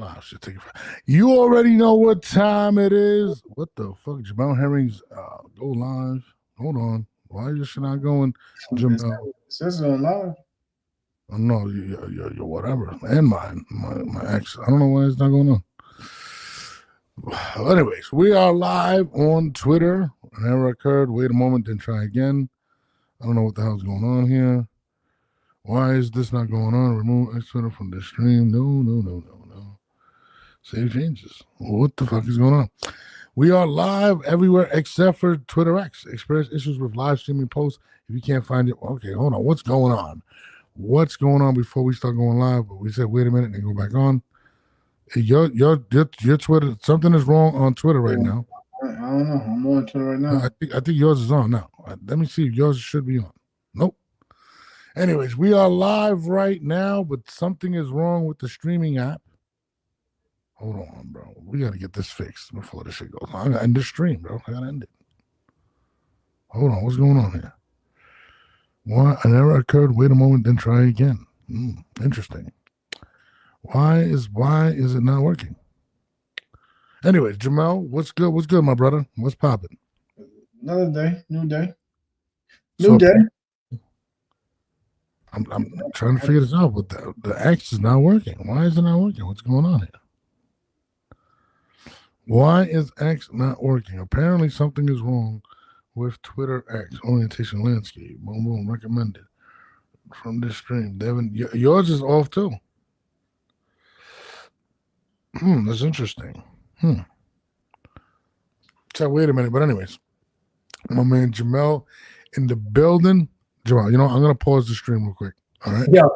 live. Should take it. You already know what time it is. What the fuck? Jamel Herring's go live. Hold on. Why is this shit not going? Jamel. It says it on live. Oh, no, your whatever. And mine. My ex. I don't know why it's not going on. Anyways, we are live on Twitter. An error occurred. Wait a moment, then try again. I don't know what the hell's going on here. Why is this not going on? Remove X Twitter from the stream. No. Save changes. What the fuck is going on? We are live everywhere except for Twitter X. Express issues with live streaming posts. If you can't find it, okay, hold on. What's going on? What's going on before we start going live? But we said, wait a minute, and go back on. Your Twitter, something is wrong on Twitter right now. I don't know. I'm on Twitter right now. I think yours is on now. Let me see if yours should be on. Nope. Anyways, we are live right now, but something is wrong with the streaming app. Hold on, bro. We got to get this fixed before this shit goes on. I got to end the stream, bro. I got to end it. Hold on. What's going on here? What? An error occurred. Wait a moment, then try again. Interesting. Why is it not working? Anyways, Jamel, what's good? What's good, my brother? What's popping? Another day, new day. New day. I'm trying to figure this out, but the X is not working. Why is it not working? What's going on here? Why is X not working? Apparently something is wrong with Twitter X orientation landscape. Boom, boom, recommended from this stream. Devin, yours is off too. That's interesting. So wait a minute, but anyways, my man Jamel in the building. Jamel, you know, I'm gonna pause the stream real quick. All right. Yeah.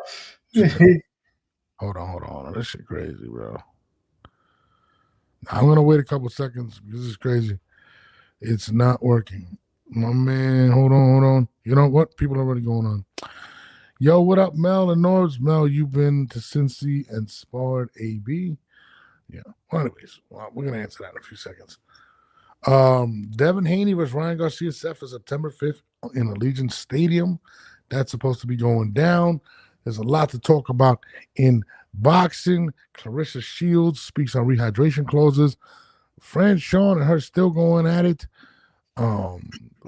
Hold on. This shit crazy, bro. I'm gonna wait a couple seconds because it's crazy. It's not working. My man, hold on. You know what? People are already going on. Yo, what up, Mel and Norbs? Mel, you've been to Cincy and sparred AB. Yeah. Well, anyways, we're gonna answer that in a few seconds. Devin Haney versus Ryan Garcia set for September 5th in Allegiant Stadium. That's supposed to be going down. There's a lot to talk about in boxing. Clarissa Shields speaks on rehydration clauses. Fran Sean and her still going at it.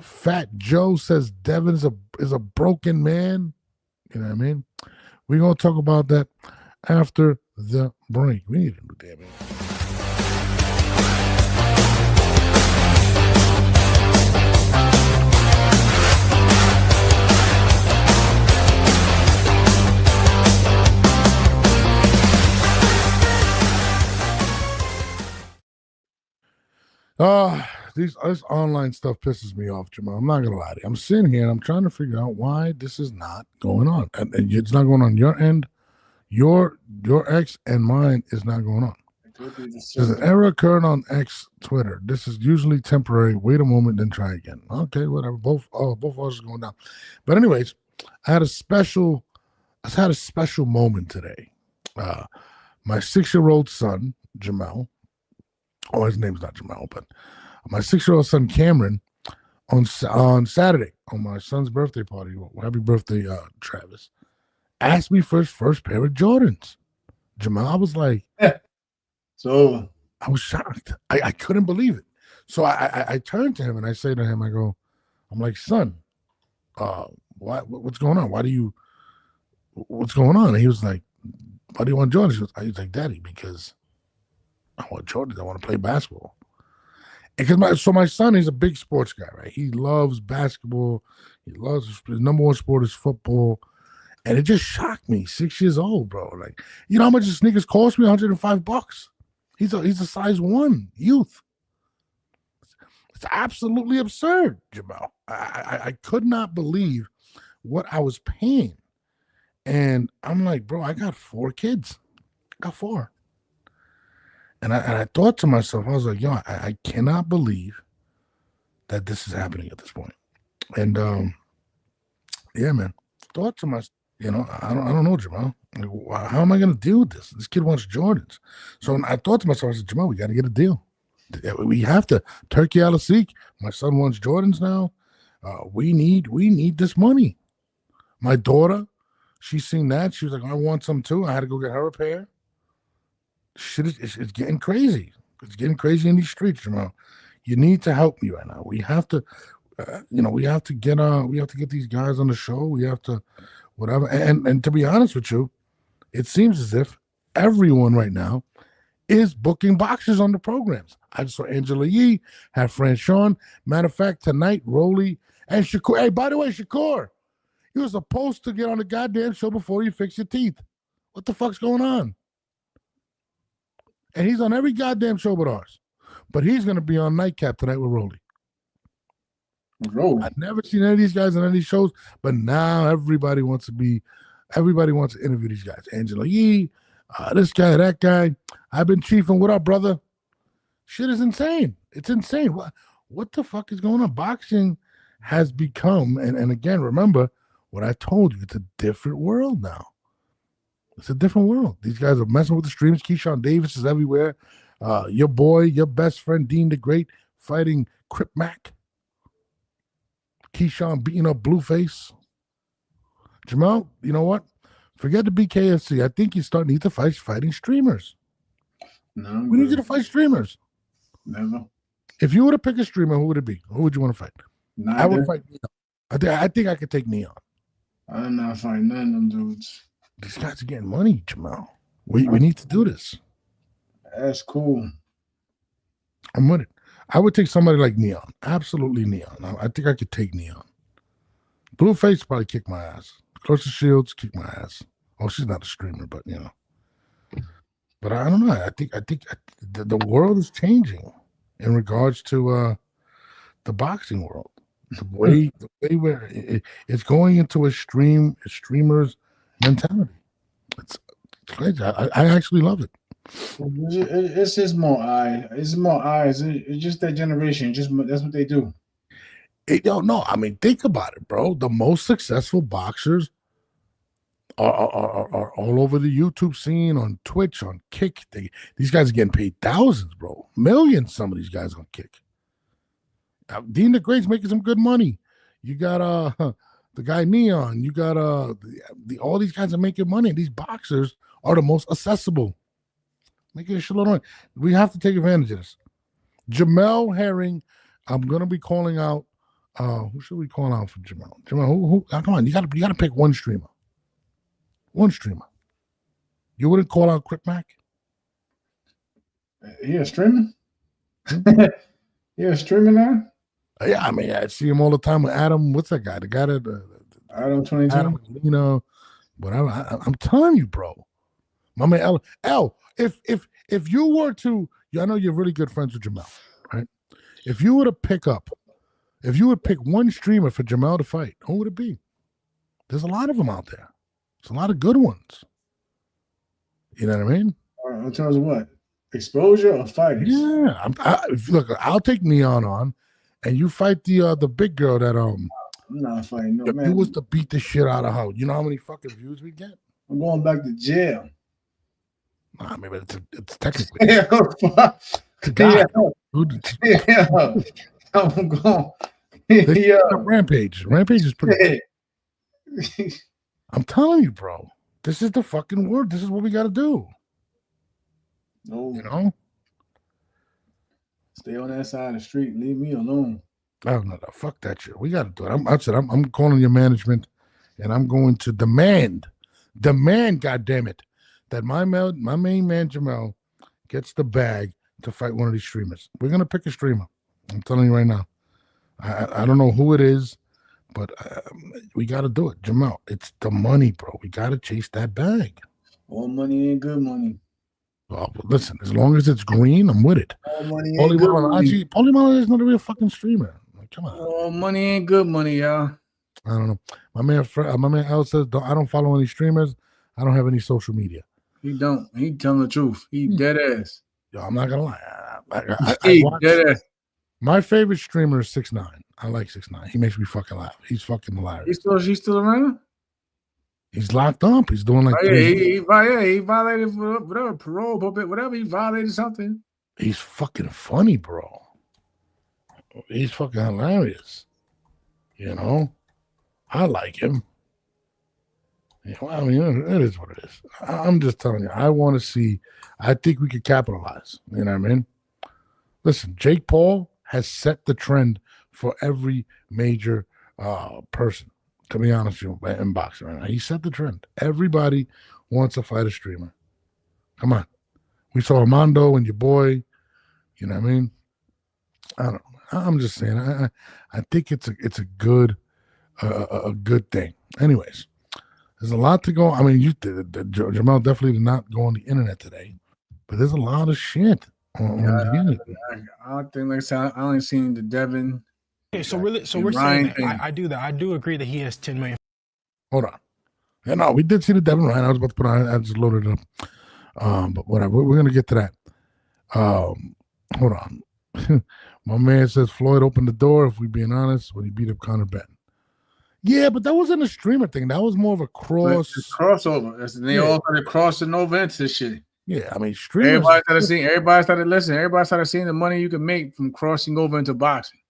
Fat Joe says Devin is a broken man. You know what I mean? We're gonna talk about that after the break. We need to do that, man. This online stuff pisses me off, Jamal. I'm not gonna lie to you. I'm sitting here and I'm trying to figure out why this is not going on. And it's not going on your end. Your X and mine is not going on. There's an error occurred on X Twitter. This is usually temporary. Wait a moment, then try again. Okay, whatever. Both of us are going down. But anyways, I had a special moment today. My 6-year-old son, Jamel. Oh, his name's not Jamal, but my 6-year-old son Cameron on Saturday on my son's birthday party. Happy birthday, Travis! Asked me for his first pair of Jordans. Jamal, I was like, so I was shocked. I couldn't believe it. So I turned to him and I say to him, I'm like, son, what's going on? What's going on? And he was like, why do you want Jordans? He was like, Daddy, because I want Jordans. I want to play basketball. And my son, he's a big sports guy, right? He loves basketball. He loves his number one sport is football. And it just shocked me. 6 years old, bro. Like, you know how much the sneakers cost me? $105. He's a size 1 youth. It's absolutely absurd, Jamal. I could not believe what I was paying. And I'm like, bro, I got 4 kids. I got 4. And I thought to myself, I was like, yo, I cannot believe that this is happening at this point. And yeah, man. Thought to myself, you know, I don't know, Jamal. Like, how am I gonna deal with this? This kid wants Jordans. So I thought to myself, I said, Jamal, we gotta get a deal. We have to turkey a la seek. My son wants Jordans now. We need this money. My daughter, she seen that. She was like, I want some too. I had to go get her a pair. shit is getting crazy. It's getting crazy in these streets, Jamal. You need to help me right now. We have to, we have to get these guys on the show. We have to, whatever. And to be honest with you, it seems as if everyone right now is booking boxers on the programs. I just saw Angela Yee, had Franchon. Matter of fact, tonight, Rolly and Shakur. Hey, by the way, Shakur, you were supposed to get on the goddamn show before you fix your teeth. What the fuck's going on? And he's on every goddamn show but ours. But he's going to be on Nightcap tonight with Rolly. I've never seen any of these guys on any shows, but now everybody wants to interview these guys. Angela Yee, this guy, that guy. I've been chiefing. What up, brother? Shit is insane. It's insane. What the fuck is going on? Boxing has become, and again, remember what I told you, it's a different world now. It's a different world. These guys are messing with the streams. Keyshawn Davis is everywhere. Your boy, your best friend, Dean the Great, fighting Crip Mac. Keyshawn beating up Blueface. Jamal, you know what? Forget the BKFC. I think you need to fight fighting streamers. No, we need you to fight streamers. Never. If you were to pick a streamer, who would it be? Who would you want to fight? Neither. I would fight Neon. I think I could take Neon. I'm not fighting none of them dudes. These guys are getting money, Jamal. We need to do this. That's cool. I'm with it. I would take somebody like Neon. Absolutely Neon. I think I could take Neon. Blueface probably kick my ass. Clarissa Shields kick my ass. Oh, she's not a streamer, but But I don't know. I think the world is changing in regards to the boxing world. The way where it's going into a streamer's mentality. It's crazy. I actually love it. It's just more eyes. It's more eyes. It's just that generation. That's what they do. No, I mean, think about it, bro. The most successful boxers are all over the YouTube scene, on Twitch, on Kick. These guys are getting paid thousands, bro. Millions, some of these guys on Kick. Dean the Great's making some good money. You got the guy Neon. You got all these guys are making money. These boxers are the most accessible. Making a shitload of money. We have to take advantage of this. Jamel Herring, I'm gonna be calling out. Who should we call out for Jamel? Jamel, who? Come on, you gotta pick one streamer. One streamer. You wouldn't call out Crip Mac? Yeah, streaming. Yeah, streaming now. Yeah, I mean, I see him all the time with Adam. What's that guy? The guy that Adam 22. Adam, whatever. I'm telling you, bro. My man L. If you were to, I know you're really good friends with Jamel, right? If you were to pick one streamer for Jamel to fight, who would it be? There's a lot of them out there. There's a lot of good ones. You know what I mean? In terms of what? Exposure or fighters? Yeah. Look, I'll take Neon on, and you fight the big girl that I'm not fighting no man. You was to beat the shit out of her. You know how many fucking views we get? I'm going back to jail. Nah, maybe it's technically. Yeah, to God. Yeah. I'm going. Yeah. Rampage. Rampage is pretty. I'm telling you, bro. This is the fucking word. This is what we got to do. No. You know? Stay on that side of the street. Leave me alone. Oh, no. Fuck that shit. We got to do it. I'm calling your management, and I'm going to demand, goddammit, that my main man, Jamel, gets the bag to fight one of these streamers. We're going to pick a streamer. I'm telling you right now. I don't know who it is, but we got to do it. Jamel, it's the money, bro. We got to chase that bag. All money ain't good money. Well, listen, as long as it's green, I'm with it. All money ain't good money. Paulie Malice is not a real fucking streamer. Like, come on. All money ain't good money, y'all. I don't know. My man Al says, I don't follow any streamers. I don't have any social media. He don't. He telling the truth. He dead ass. Yo, I'm not gonna lie. I dead ass. My favorite streamer is 6ix9ine. I like 6ix9ine. He makes me fucking laugh. He's fucking hilarious. He's still around? He's locked up. He's doing like he violated whatever parole, whatever. He violated something. He's fucking funny, bro. He's fucking hilarious. You know, I like him. Yeah, well, I mean, it is what it is. I'm just telling you. I want to see. I think we could capitalize. You know what I mean? Listen, Jake Paul has set the trend for every major person. To be honest with you, in boxing right now, he set the trend. Everybody wants to fight a streamer. Come on, we saw Armando and your boy. You know what I mean? I don't know. I'm just saying. I think it's a good a good thing. Anyways, there's a lot to go. I mean, Jamal definitely did not go on the internet today, but there's a lot of shit on the internet. I don't think, like I said, I only seen the Devin. Okay, so really, so we're saying that I do agree that he has 10 million. Hold on. Yeah, no, we did see the Devin Ryan. I was about to put on. I just loaded it up. But whatever. We're gonna get to that. Hold on. My man says Floyd opened the door. If we're being honest, when he beat up Conor Benton. Yeah, but that wasn't a streamer thing. That was more of a crossover. They all started crossing over into this shit. Yeah, I mean, streamers. Everybody started listening. Everybody started seeing the money you can make from crossing over into boxing.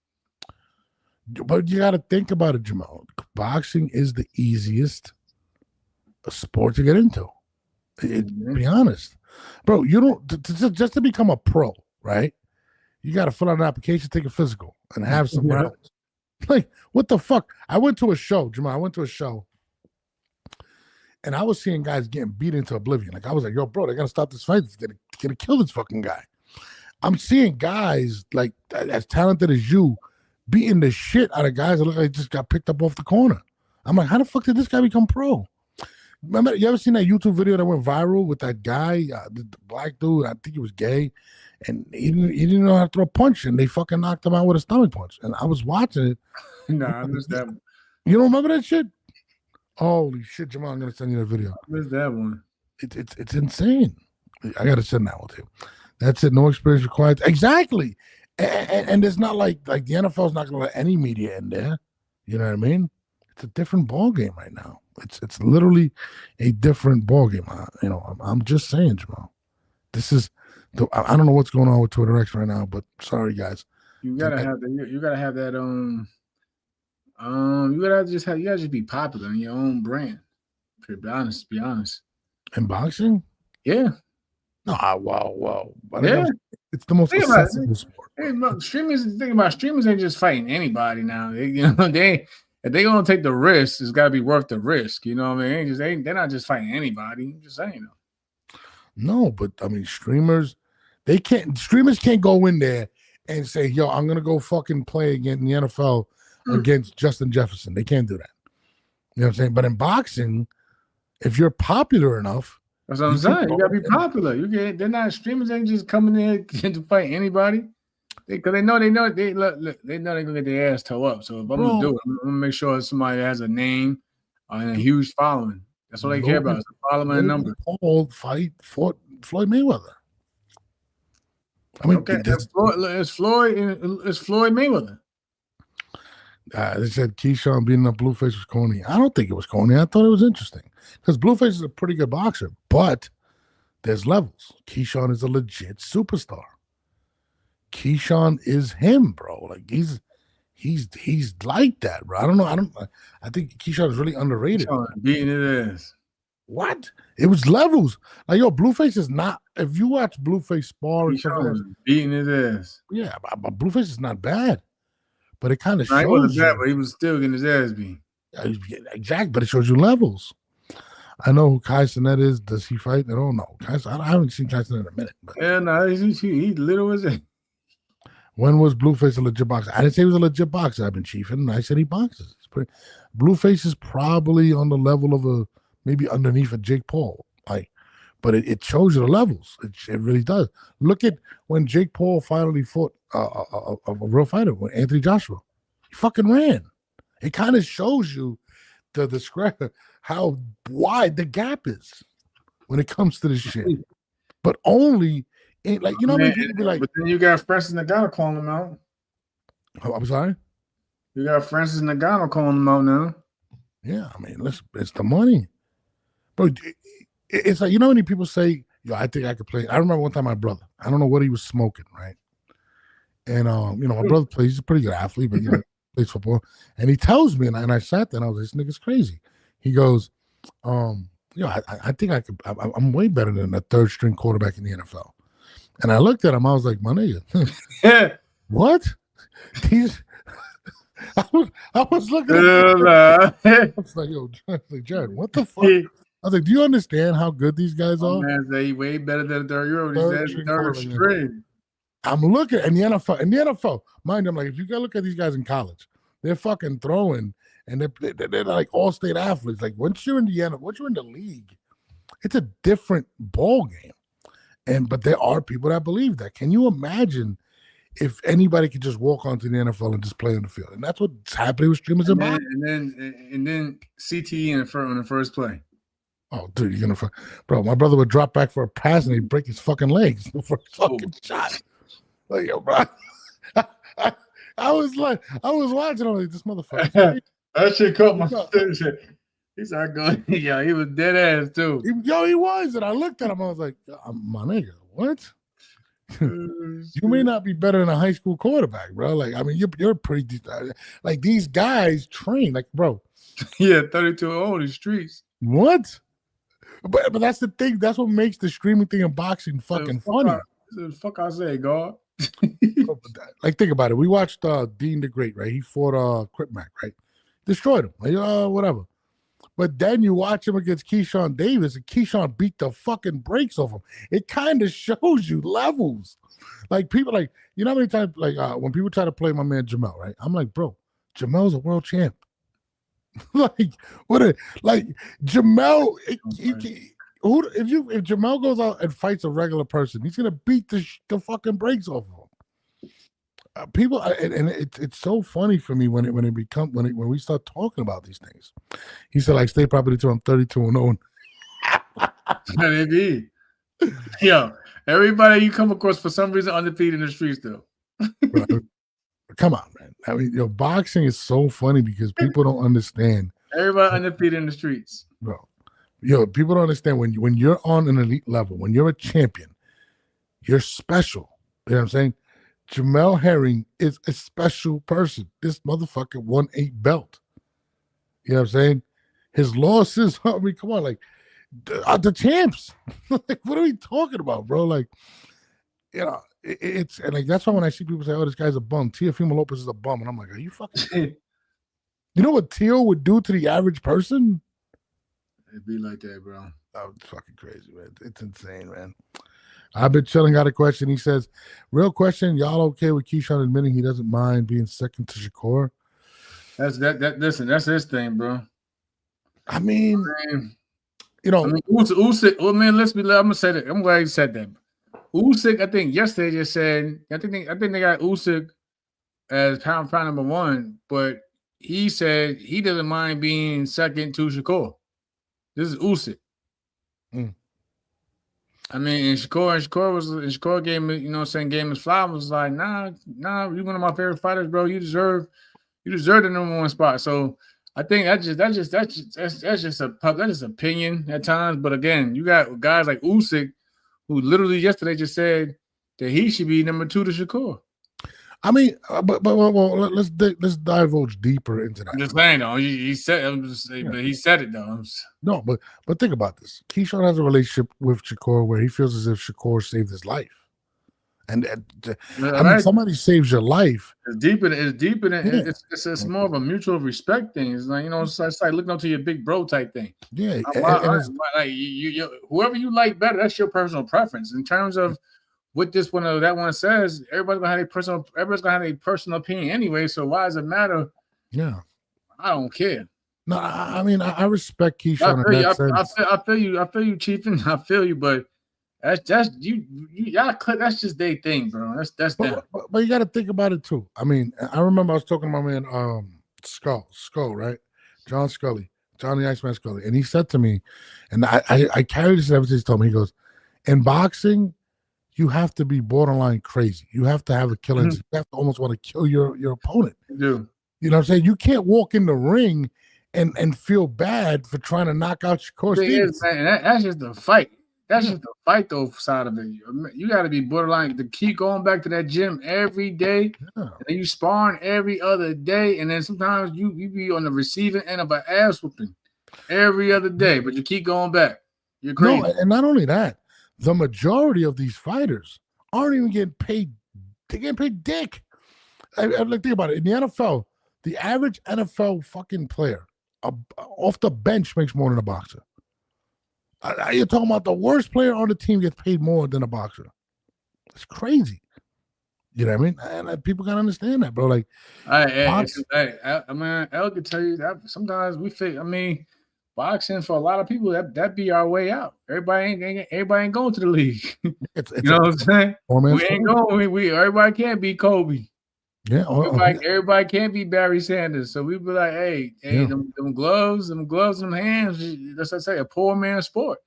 But you got to think about it, Jamal. Boxing is the easiest sport to get into. To be honest, bro, you don't just to become a pro, right? You got to fill out an application, take a physical, and have some rounds. Like, what the fuck? I went to a show, Jamal. I went to a show, and I was seeing guys getting beat into oblivion. Like, I was like, yo, bro, they got to stop this fight. It's gonna kill this fucking guy. I'm seeing guys, like, as talented as you, beating the shit out of guys that look like they just got picked up off the corner. I'm like, how the fuck did this guy become pro? Remember, you ever seen that YouTube video that went viral with that guy, the black dude? I think he was gay, and he didn't know how to throw a punch, and they fucking knocked him out with a stomach punch. And I was watching it. Nah, I missed that one. You don't remember that shit? Holy shit, Jamal! I'm gonna send you that video. I missed that one. It's insane. I gotta send that one to you. That's it. No experience required. Exactly. And it's not like the NFL's not gonna let any media in there. You know what I mean? It's a different ball game right now. It's literally a different ball game. I'm just saying, Jamal. This is I don't know what's going on with Twitter X right now, but sorry guys. You gotta have that. You gotta have that. You gotta just be popular in your own brand. To be honest. In boxing? Yeah. No, well. Yeah. It's the most accessible sport. Streamers, the thing about streamers ain't just fighting anybody now. If they gonna take the risk, it's gotta be worth the risk. You know what I mean? They're not just fighting anybody. I'm just saying. No, but I mean, streamers can't go in there and say, yo, I'm gonna go fucking play again in the NFL against Justin Jefferson. They can't do that. You know what I'm saying? But in boxing, if you're popular enough, that's what I'm saying. You gotta be popular. They're not streamers. Ain't just coming in to fight anybody. Because they know they're gonna get their ass toe up. So if I'm gonna do it, I'm gonna make sure somebody has a name and a huge following. That's what they care about. Following and number. Paul fought Floyd Mayweather. I mean, okay, it's Floyd Mayweather. They said Keyshawn beating up Blueface was corny. I don't think it was corny. I thought it was interesting because Blueface is a pretty good boxer, but there's levels. Keyshawn is a legit superstar. Keyshawn is him, bro. Like he's like that, bro. I think Keyshawn is really underrated. Keyshawn beating his ass. What? It was levels. Like, yo, Blueface is not. If you watch Blueface spar and stuff, beating his ass. Yeah, but Blueface is not bad. But it kind of shows. He wasn't bad, but he was still getting his ass beat. Exactly, but it shows you levels. I know who Kai Cenat is. Does he fight? I don't know. I haven't seen Kai Cenat in a minute. But yeah, no, he little as it. When was Blueface a legit boxer? I didn't say he was a legit boxer. I've been chiefing. I said he boxes. Blueface is probably on the level of maybe underneath a Jake Paul. But it shows you the levels. It really does. Look at when Jake Paul finally fought a real fighter, with Anthony Joshua. He fucking ran. It kind of shows you how wide the gap is when it comes to this shit. But only people be like. But then you got Francis Ngannou calling him out. I'm sorry. You got Francis Ngannou calling him out now. Yeah, I mean, it's the money, bro. It's like, many people say, yo, I think I could play. I remember one time my brother, I don't know what he was smoking, right? And my brother plays. He's a pretty good athlete, but plays football. And he tells me, and I sat there and I was like, this nigga's crazy. He goes, I think I'm way better than a third string quarterback in the NFL. And I looked at him, I was like, my nigga, what? These I was looking at I was like, yo, Jared, what the fuck? I was like, do you understand how good these guys are? Man, they way better than a third string. I'm looking in the NFL, mind them, like if you gotta look at these guys in college, they're fucking throwing and they're like all-state athletes. Like once you're in the league, it's a different ball game. But there are people that believe that. Can you imagine if anybody could just walk onto the NFL and just play on the field? And that's what's happening with streamers and then CTE on the first play. Oh, dude, you're gonna, bro. My brother would drop back for a pass and he'd break his fucking legs for a fucking shot. Like, yo, bro. I was watching. I'm like, this motherfucker. That shit caught my shit. He's not going. Yeah, he was dead ass too. He was, and I looked at him. I was like, my nigga, what? You may not be better than a high school quarterback, bro. Like, I mean, you're pretty. Like these guys train, like, bro. Yeah, 32 on the streets. What? But that's the thing. That's what makes the streaming thing in boxing fucking funny. Fuck I say, God. Like, think about it. We watched Dean the Great, right? He fought Crip Mac, right? Destroyed him. Like, whatever. But then you watch him against Keyshawn Davis, and Keyshawn beat the fucking brakes off him. It kind of shows you levels. Like, people, like, you know how many times, like, when people try to play my man Jamel, right? I'm like, bro, Jamel's a world champ. Like, Jamel, if Jamel goes out and fights a regular person, he's gonna beat the fucking brakes off of him. People, and it's so funny for me when we start talking about these things. He said, like, stay property till I'm 32-0. Maybe. Yo, everybody you come across for some reason undefeated in the streets, though. Come on, man. I mean, boxing is so funny because people don't understand. Everybody undefeated in the streets, bro. People don't understand when you're on an elite level, when you're a champion, you're special. You know what I'm saying? Jamel Herring is a special person. This motherfucker won 8 belt. You know what I'm saying? His losses, I mean, come on, like, the champs. Like, what are we talking about, bro? Like, you know, it's and like that's why when I see people say, "Oh, this guy's a bum," Teofimo Lopez is a bum, and I'm like, "Are you fucking?" You know what Teo would do to the average person? It'd be like that, bro. Oh, it's fucking crazy, man. It's insane, man. I've been chilling. Got a question. He says, "Real question. Y'all okay with Keyshawn admitting he doesn't mind being second to Shakur?" Listen, that's his thing, bro. I mean, you know, Usyk. Oh man, I'm gonna say that. I'm glad you said that. Usyk, I think yesterday just said. I think they got Usyk as pound number 1, but he said he doesn't mind being second to Shakur. This is Usyk. I mean, and Shakur game, you know what I'm saying, game is fly was like, nah, you're one of my favorite fighters, bro. You deserve the number 1 spot. So I think that's just opinion at times. But again, you got guys like Usyk who literally yesterday just said that he should be number 2 to Shakur. I mean, but let's divulge deeper into that. I'm just saying, though. He said, but he said it though. No, but think about this. Keyshawn has a relationship with Shakur where he feels as if Shakur saved his life, and I mean, somebody saves your life. It's deeper. It's more of a mutual respect thing. It's like, you know, it's like looking up to your big bro type thing. Yeah, like you, whoever you like better, that's your personal preference. In terms of what this one or that one says, everybody's gonna have a personal opinion anyway. So why does it matter? Yeah, I don't care. No, I mean, I respect Keyshawn in that sense. I feel you, Chiefin. I feel you, but that's you. That's just their thing, bro. That's them. But you got to think about it too. I mean, I remember I was talking to my man Skull, right? John Scully, Johnny Iceman Scully, and he said to me, and I carried this ever since he told me. He goes, in boxing, you have to be borderline crazy. You have to have a killing. You have to almost want to kill your opponent. You do. You know what I'm saying? You can't walk in the ring and feel bad for trying to knock out Shakur Stevens. That's just the fight. That's just the fight, though, side of it. You got to be borderline to keep going back to that gym every day. Yeah. And then you sparring every other day. And then sometimes you be on the receiving end of an ass whooping. Every other day, but you keep going back. You're crazy. No, and not only that, the majority of these fighters aren't even getting paid. They're getting paid dick. Like, think about it. In the NFL, the average NFL fucking player off the bench makes more than a boxer. You're talking about the worst player on the team gets paid more than a boxer. It's crazy. You know what I mean? And people gotta understand that, bro. Like, I mean, El could tell you that sometimes we think. I mean, boxing for a lot of people that be our way out. Everybody ain't going to the league. It's you know what I'm saying? We ain't sport. going. We everybody can't be Kobe. Yeah, everybody can't be Barry Sanders. So we be like, hey, them gloves, them hands. That's what I say, a poor man's sport.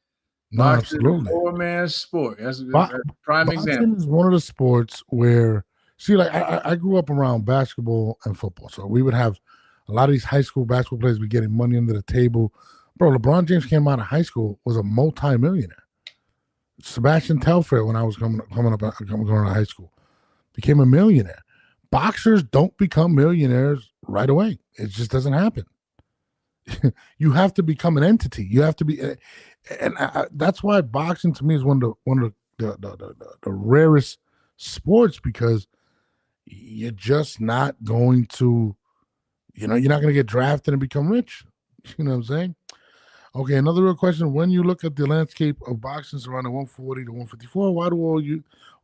No, Boxing absolutely. is a poor man's sport. That's a prime example. Boxing is one of the sports where, see, like I grew up around basketball and football, so we would have a lot of these high school basketball players be getting money under the table. Bro, LeBron James came out of high school, was a multi-millionaire. Sebastian Telfair, when I was going to high school, became a millionaire. Boxers don't become millionaires right away. It just doesn't happen. You have to become an entity. You have to be, and that's why boxing to me is one of the rarest sports, because you're just not going to, you're not going to get drafted and become rich. You know what I'm saying? Okay, another real question. When you look at the landscape of boxing around the 140 to 154, why do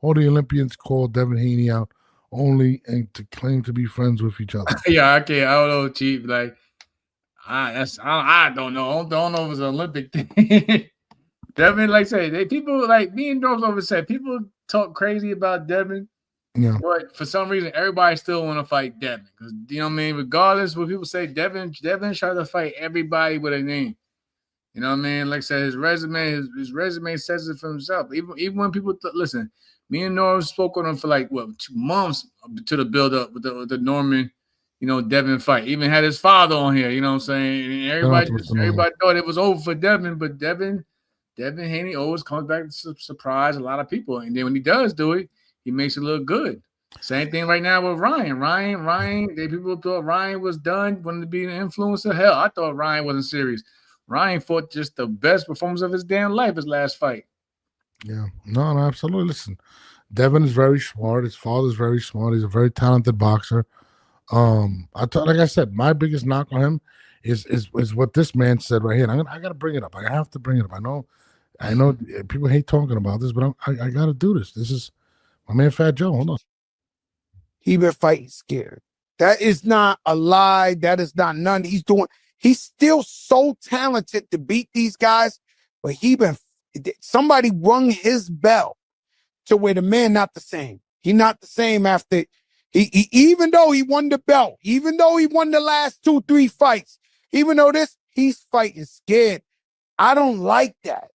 all the Olympians call Devin Haney out only and to claim to be friends with each other? Yeah, I can't. I don't know, Chief. Like, I don't know. I don't know if it's an Olympic thing. Devin, like I say, people like me and Dorf over said people talk crazy about Devin. Yeah. But for some reason, everybody still want to fight Devin. Because you know what I mean? Regardless of what people say, Devin tried to fight everybody with a name. You know what I mean? Like I said, his resume says it for himself. Even when people listen, me and Nora spoke on him for like 2 months to the build up with the Norman, Devin fight. Even had his father on here. You know what I'm saying? And everybody thought it was over for Devin, but Devin Haney always comes back to surprise a lot of people. And then when he does do it, he makes it look good. Same thing right now with Ryan. Ryan. People thought Ryan was done, wanted to be an influencer. Hell, I thought Ryan wasn't serious. Ryan fought just the best performance of his damn life, his last fight. Yeah, no, absolutely. Listen, Devin is very smart. His father's very smart. He's a very talented boxer. Like I said, my biggest knock on him is what this man said right here. And I got to bring it up. I have to bring it up. I know people hate talking about this, but I got to do this. This is my man, Fat Joe. Hold on. He been fighting scared. That is not a lie. That is not none. He's still so talented to beat these guys, but somebody rung his bell to where the man not the same. He not the same after he even though he won the belt, even though he won the last 2-3 fights, even though he's fighting scared. I don't like that.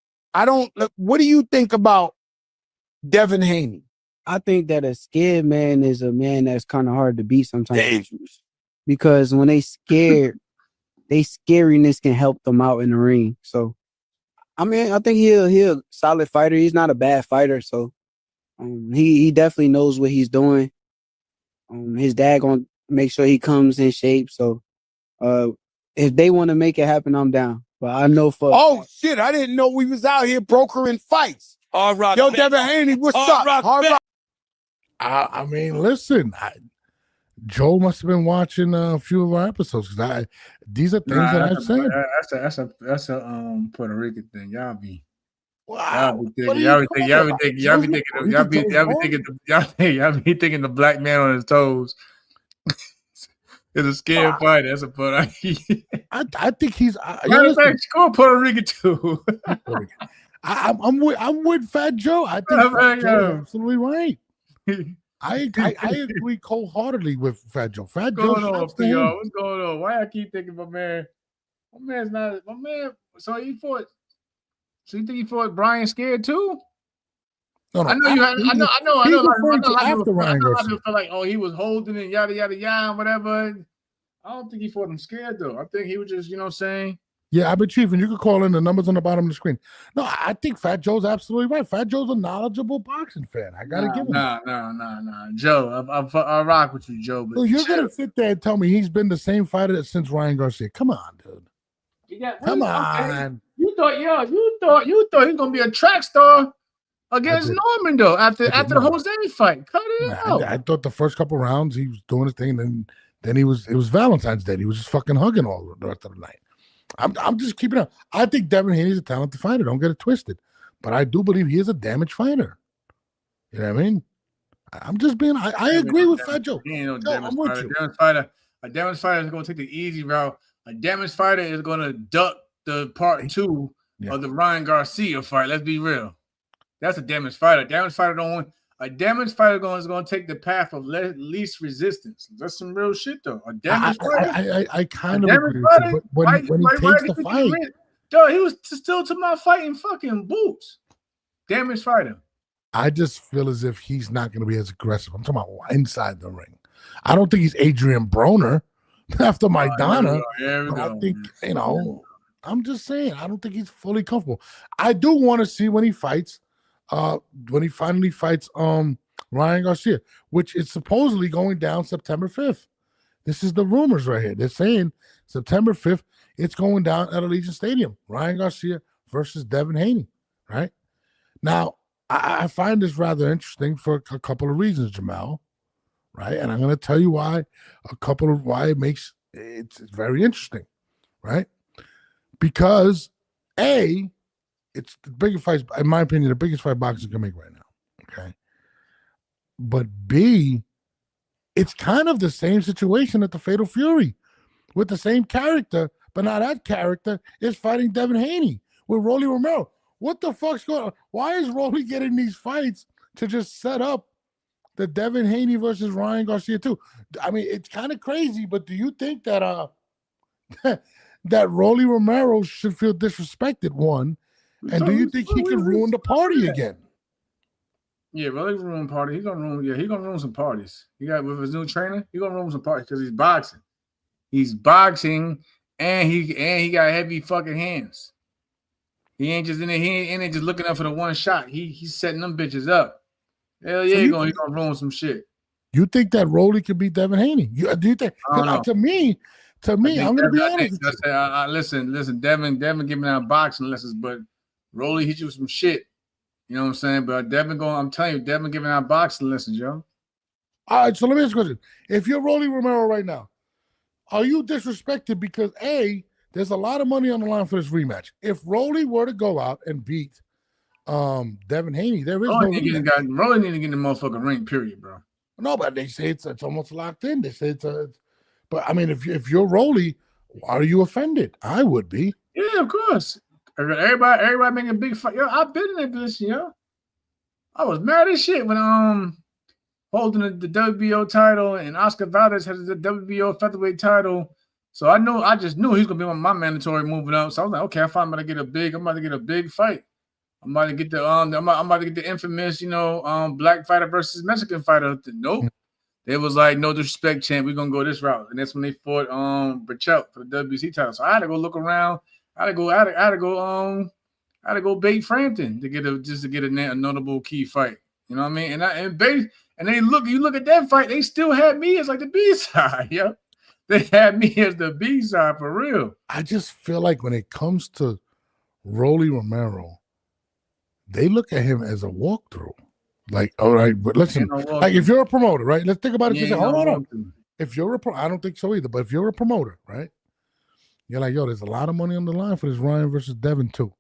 What do you think about Devin Haney? I think that a scared man is a man that's kind of hard to beat sometimes. Dangerous. Because when they scared, they scariness can help them out in the ring. So, I mean, I think he'll a solid fighter. He's not a bad fighter. So, he definitely knows what he's doing. His dad gonna make sure he comes in shape. So, if they want to make it happen, I'm down. But I know shit, I didn't know we was out here brokering fights. All right, yo, Devin Haney, what's up? Hard Rock. I mean, listen, Joe must have been watching a few of our episodes because these are things that I've said. That's a Puerto Rican thing. Y'all be thinking the black man on his toes. It's a scared fight. That's a Puerto Rican. I think he's. Go Puerto Rican too. I'm with Fat Joe. I think Fat Joe is absolutely right. I agree wholeheartedly with Fat Joe. Fat Joe. What's going on? Why I keep thinking my man's not my man. So you think he fought Brian scared too? No. I know you had. I know. After Ryan Garcia. Feel like he was holding it, yada yada yada, whatever. I don't think he fought him scared though. I think he was just, saying. Yeah, I've been Chief, and you can call in the numbers on the bottom of the screen. No, I think Fat Joe's absolutely right. Fat Joe's a knowledgeable boxing fan. I gotta give him. No, Joe. I rock with you, Joe. But you're gonna sit there and tell me he's been the same fighter since Ryan Garcia? Come on, dude. Come on. You thought he was gonna be a track star against Norman though after the Jose fight. Cut it out. I thought the first couple rounds he was doing his thing, and then it was Valentine's Day. He was just fucking hugging all the rest of the night. I'm just keeping up. I think Devin Haney's a talented fighter. Don't get it twisted, but I do believe he is a damaged fighter. You know what I mean? I'm just being. I agree with Fat Joe. I'm with you. A damaged fighter is going to take the easy route. A damaged fighter is going to duck the part 2 of the Ryan Garcia fight. Let's be real. That's a damaged fighter. A damaged fighter is going to take the path of least resistance. That's some real shit, though. A damaged fighter. I kind of agree with you, but when he takes the fight, dog, he was still to my fighting fucking boots. Damaged fighter. I just feel as if he's not going to be as aggressive. I'm talking about inside the ring. I don't think he's Adrian Broner after Maidana. I think, I'm just saying, I don't think he's fully comfortable. I do want to see when he fights, when he finally fights Ryan Garcia, which is supposedly going down September 5th. This is the rumors right here. They're saying September 5th, it's going down at Allegiant Stadium. Ryan Garcia versus Devin Haney, right? Now, I find this rather interesting for a couple of reasons, Jamal, right? And I'm going to tell you why it makes it's very interesting, right? Because it's the biggest fight, in my opinion, the biggest fight boxing can make right now, okay? But B, it's kind of the same situation at the Fatal Fury with the same character, but now that character is fighting Devin Haney with Rolly Romero. What the fuck's going on? Why is Rolly getting these fights to just set up the Devin Haney versus Ryan Garcia too? I mean, it's kind of crazy, but do you think that that Rolly Romero should feel disrespected, one? And do you think he can ruin the party again? Yeah, Rolly ruin party. He's gonna ruin some parties. He got with his new trainer, he's gonna ruin some parties because he's boxing. He's boxing and he got heavy fucking hands. He ain't just in there, he ain't just looking up for the one shot. He's setting them bitches up. Hell yeah, so he's gonna ruin some shit. You think that Rolly could beat Devin Haney? Do you think? To me, I'm gonna be honest. Listen, Devin giving out boxing lessons, but Rolly hit you with some shit. You know what I'm saying? But I'm telling you, Devin giving out boxing lessons, yo. All right, so let me ask you a question. If you're Rolly Romero right now, are you disrespected because there's a lot of money on the line for this rematch? If Rolly were to go out and beat Devin Haney, there is Rolly need to get in the motherfucking ring, period, bro. No, but they say it's almost locked in. They say but I mean, if you're Rolly, are you offended? I would be. Yeah, of course. Everybody making a big fight. Yo, I've been in that position, yo. I was mad as shit when holding the WBO title and Oscar Valdez has the WBO featherweight title. So I just knew he's gonna be my mandatory moving up. So I was like, okay, I'm about to get a big fight. I'm about to get the infamous, black fighter versus Mexican fighter. Nope. They was like, no disrespect, champ. We're gonna go this route. And that's when they fought Burchell for the WBC title. So I had to go look around. I had to go bait Frampton to get a notable key fight. You know what I mean? And you look at that fight, they still had me as like the B side, yeah. They had me as the B side for real. I just feel like when it comes to Rolly Romero, they look at him as a walkthrough. Like, all right, but listen, like if you're a promoter, right? Let's think about it. Hold on. If you're I don't think so either, but if you're a promoter, right? You're like, yo, there's a lot of money on the line for this Ryan versus Devin too,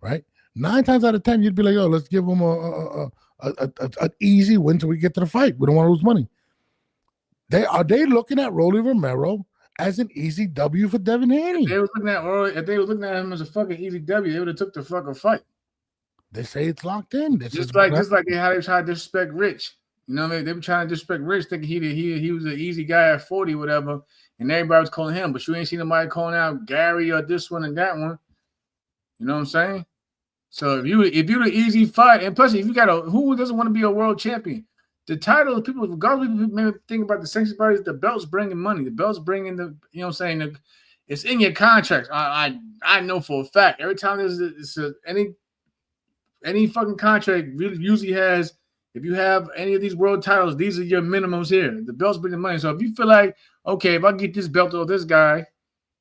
right? 9 times out of 10, you'd be like, yo, let's give him an easy win till we get to the fight. We don't want to lose money. Are they looking at Rolly Romero as an easy W for Devin Haney? If they were looking at him as a fucking easy W, they would have took the fucking fight. They say it's locked in. Just like how they try to disrespect Rich. You know what I mean? They were trying to disrespect Rich, thinking he was an easy guy at 40, whatever, and everybody was calling him. But you ain't seen nobody calling out Gary or this one and that one. You know what I'm saying? So if you're the easy fight, and plus if you got who doesn't want to be a world champion? The title, people, regardless of maybe think about the sanctions bodies, the belt's bringing money. The belt's bringing you know what I'm saying? It's in your contracts. I know for a fact. Every time there's any fucking contract really usually has, if you have any of these world titles, these are your minimums here. The belt's bringing money. So if you feel like, okay, if I get this belt or this guy,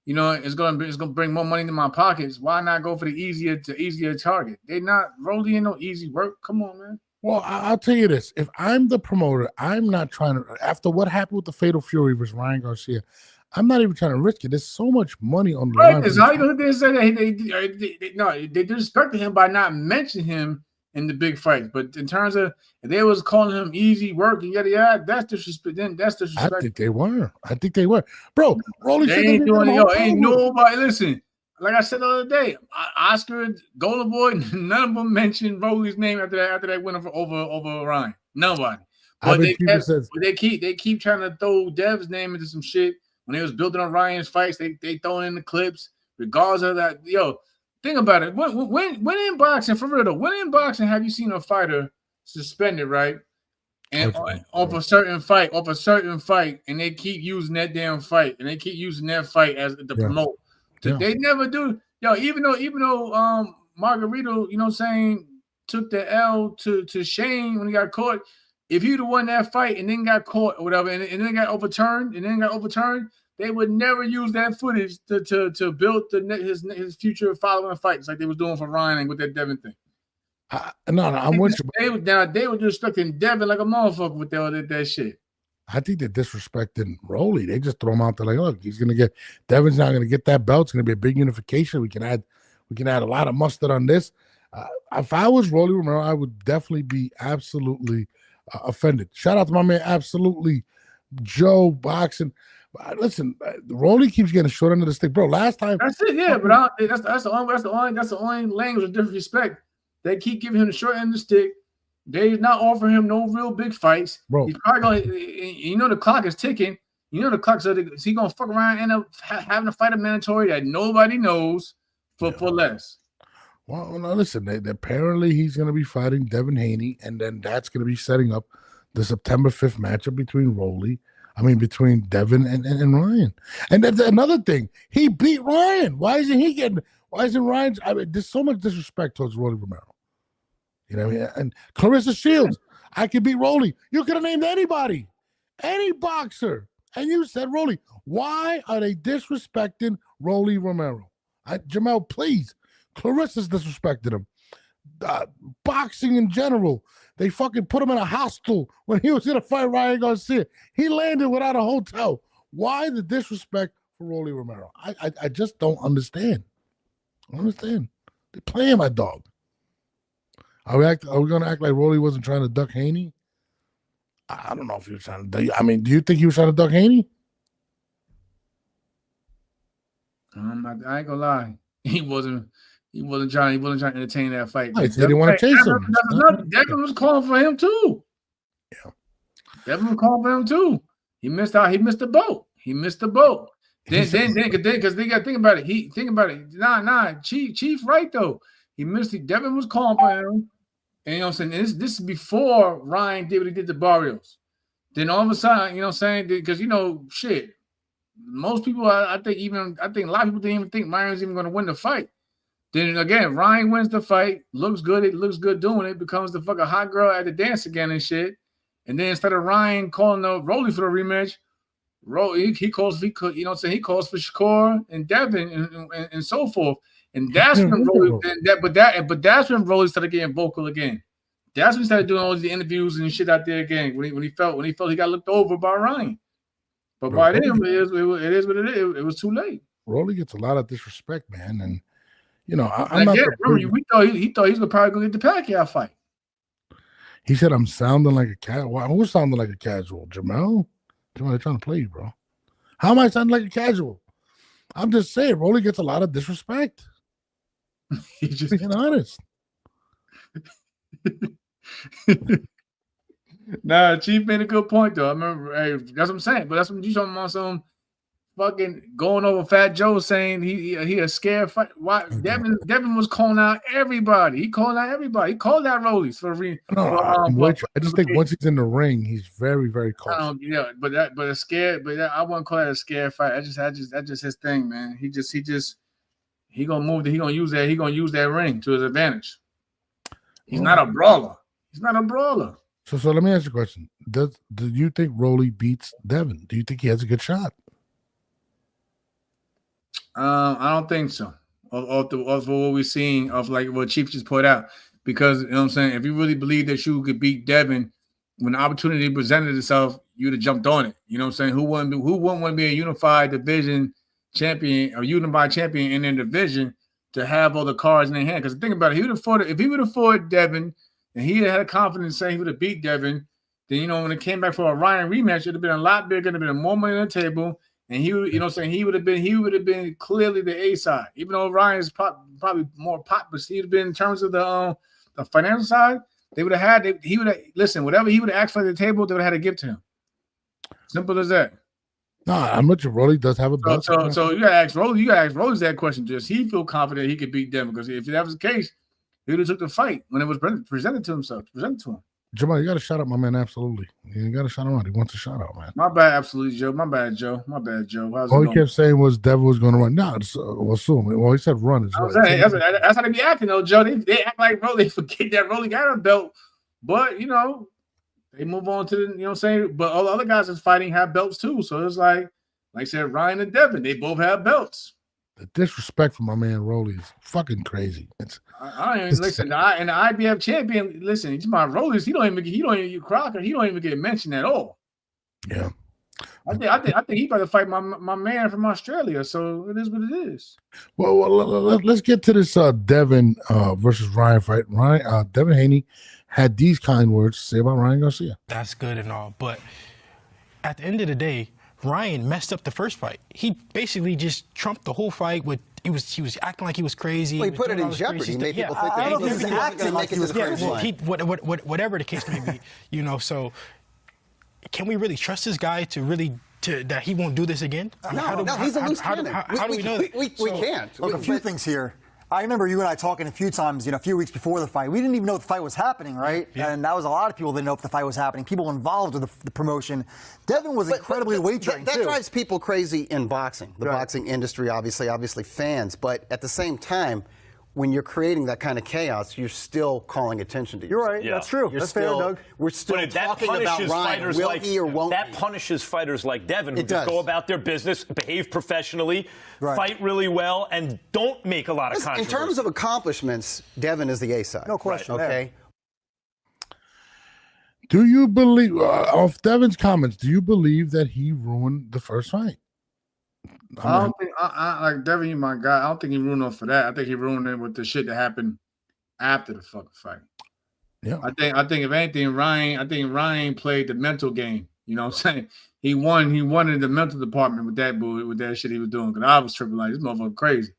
you know, it's gonna bring more money to my pockets. Why not go for the easier target? They not Rolly ain't no easy work. Come on, man. Well, I'll tell you this: if I'm the promoter, I'm not trying to. After what happened with the Fatal Fury versus Ryan Garcia, I'm not even trying to risk it. There's so much money on the line. Right? How you gonna say that they disrespected him by not mentioning him in the big fights. But in terms of if they was calling him easy work and yada yada, that's disrespect. Then that's disrespect. I think they were. Bro, Rolly they said ain't doing it. Yo, ain't nobody listen. Like I said the other day, Oscar, Golden Boy, none of them mentioned Rolly's name after that win over Ryan. Nobody. But they keep trying to throw Dev's name into some shit. When they was building on Ryan's fights, they throwing in the clips, regardless of that. Yo, think about it. When in boxing, for real though, when in boxing have you seen a fighter suspended, right? And off a certain fight, and they keep using that damn fight, and they keep using that fight as the promote. Yeah. They never do. Yo, even though Margarito, you know what I'm saying, took the L to Shane when he got caught. If he'd have won that fight and then got caught or whatever, and then got overturned, they would never use that footage to build his future following fights like they was doing for Ryan and with that Devin thing. I'm with you. They were disrespecting Devin like a motherfucker with that shit. I think they're disrespecting Rolly. They just throw him out there like, look, Devin's not gonna get that belt. It's gonna be a big unification. We can add a lot of mustard on this. If I was Rolly Romero, I would definitely be absolutely offended. Shout out to my man, absolutely Joe Boxing. Listen, Rolly keeps getting short under the stick, bro. Last time, that's it, yeah. But that's the only language of disrespect. They keep giving him the short end of the stick. They not offering him no real big fights. Bro, he's probably going. You know the clock is ticking. You know the clock. So is he gonna fuck around and end up having to fight a mandatory that nobody knows for less? Well, no, listen. Apparently, he's going to be fighting Devin Haney, and then that's going to be setting up the September 5th matchup between Devin and Ryan. And that's another thing. He beat Ryan. Why isn't Ryan? There's so much disrespect towards Rolly Romero. You know what I mean? And Clarissa Shields, I could beat Rolly. You could have named anybody, any boxer, and you said Rolly. Why are they disrespecting Rolly Romero? Jamel, please. Clarissa's disrespected him. Boxing in general, they fucking put him in a hostel when he was going to fight Ryan Garcia. He landed without a hotel. Why the disrespect for Rolly Romero? I just don't understand. They're playing my dog. Are we going to act like Rolly wasn't trying to duck Haney? I don't know if he was trying to. Do you think he was trying to duck Haney? I ain't gonna lie. He wasn't trying to entertain that fight. He didn't want to chase him. Devin was calling for him too. Yeah. Devin was calling for him too. He missed out. He missed the boat. Then because they got to think about it. Nah. Chief right though. He missed it. Devin was calling for him. And you know what I'm saying? This is before Ryan did what he did to Barrios. Then all of a sudden, you know what I'm saying? Because shit. Most people, I think a lot of people didn't even think Ryan was even going to win the fight. Then again, Ryan wins the fight, looks good. It looks good doing it. Becomes the fucking hot girl at the dance again and shit. And then instead of Ryan calling Rolly for the rematch, he calls for Shakur and Devin and so forth. And that's when Rolly. But that's when Rolly started getting vocal again. That's when he started doing all the interviews and shit out there again. When he felt he got looked over by Ryan. But by then, it is what it is. It was too late. Rolly gets a lot of disrespect, man, and I'm not. We thought he was probably going to get the Pacquiao fight. He said, "I'm sounding like a cat." Who's sounding like a casual? Jamel, they're trying to play you, bro. How am I sounding like a casual? I'm just saying, Rolly gets a lot of disrespect. He's just being honest. Nah, Chief made a good point though. I remember that's what I'm saying. But that's what you talking about, some fucking going over Fat Joe saying he a scared fight. Why Devin was calling out everybody. He called out everybody. He called out Rollies for I just think once he's in the ring, he's very, very close. But a scared. But I wouldn't call that a scared fight. That's just his thing, man. He gonna move. He gonna use that ring to his advantage. He's not a brawler. So let me ask you a question. Do you think Rolly beats Devin? Do you think he has a good shot? I don't think so. Of what we're seeing, of like what Chief just put out, because you know what I'm saying. If you really believe that you could beat Devin when the opportunity presented itself, you'd have jumped on it. You know what I'm saying? Who wouldn't want to be a unified division champion or unified champion in their division to have all the cards in their hand? Because think about it, if he would have fought Devin and he had confidence saying he would have beat Devin, then you know when it came back for a Ryan rematch, it'd have been a lot bigger, it'd have been more money on the table. And he would, you know what I'm saying, he would have been clearly the A side, even though Ryan's probably more pop, but he'd have been in terms of the financial side, he would have listen, whatever he would have asked for the table, they would have had to give to him. Simple as that. Nah, I'm not sure Rolly does have a belt. So you gotta ask Rolly that question. Does he feel confident he could beat them? Because if that was the case, he would have took the fight when it was presented to him. Jamal, you got to shout out my man. Absolutely, you got to shout him out. He wants a shout out, man. My bad, absolutely, Joe. My bad, Joe. All he kept saying was Devin was going to run. No, well, he said run as well. That's how they be acting, though, Joe. They act like Rolly. Forget that Rolly got a belt, but you know they move on to the, you know what I'm saying. But all the other guys that's fighting have belts too. So it's like I said, Ryan and Devin, they both have belts. The disrespect for my man Rolly is fucking crazy. Listen. The IBF champion. Listen, he's my Rollies. He don't even Crocker. He don't even get mentioned at all. Yeah, I think he better fight my man from Australia. So it is what it is. Well, let's get to this Devin versus Ryan fight. Devin Haney had these kind words to say about Ryan Garcia. That's good and all, but at the end of the day, Ryan messed up the first fight. He basically just trumped the whole fight with he was acting like he was crazy. Well, he put it in jeopardy. He made people think that he was going to make it to the finish line. Whatever the case may be, you know. So, can we really trust this guy that he won't do this again? No, he's a loose cannon. How do we know that? We can't. Look, a few things here. I remember you and I talking a few times, a few weeks before the fight. We didn't even know the fight was happening, right? Yeah. And that was a lot of people didn't know if the fight was happening. People involved with the promotion. Devin was incredibly weight trained, too. That drives people crazy in boxing, the boxing industry, obviously fans. But at the same time, when you're creating that kind of chaos, you're still calling attention to yourself. You're right. Yeah. That's true. That's fair, Doug. We're still talking about Ryan. Will he or won't That punishes fighters like Devin who just go about their business, behave professionally, fight really well, and don't make a lot of controversy. In terms of accomplishments, Devin is the A side. No question. Right, okay. Do you believe, off Devin's comments, do you believe that he ruined the first fight? I don't think like Devin, you my guy. I don't think he ruined it for that. I think he ruined it with the shit that happened after the fucking fight. Yeah. I think if anything, Ryan played the mental game. You know what I'm saying? He won in the mental department with that shit he was doing. Because I was tripping like this motherfucker crazy.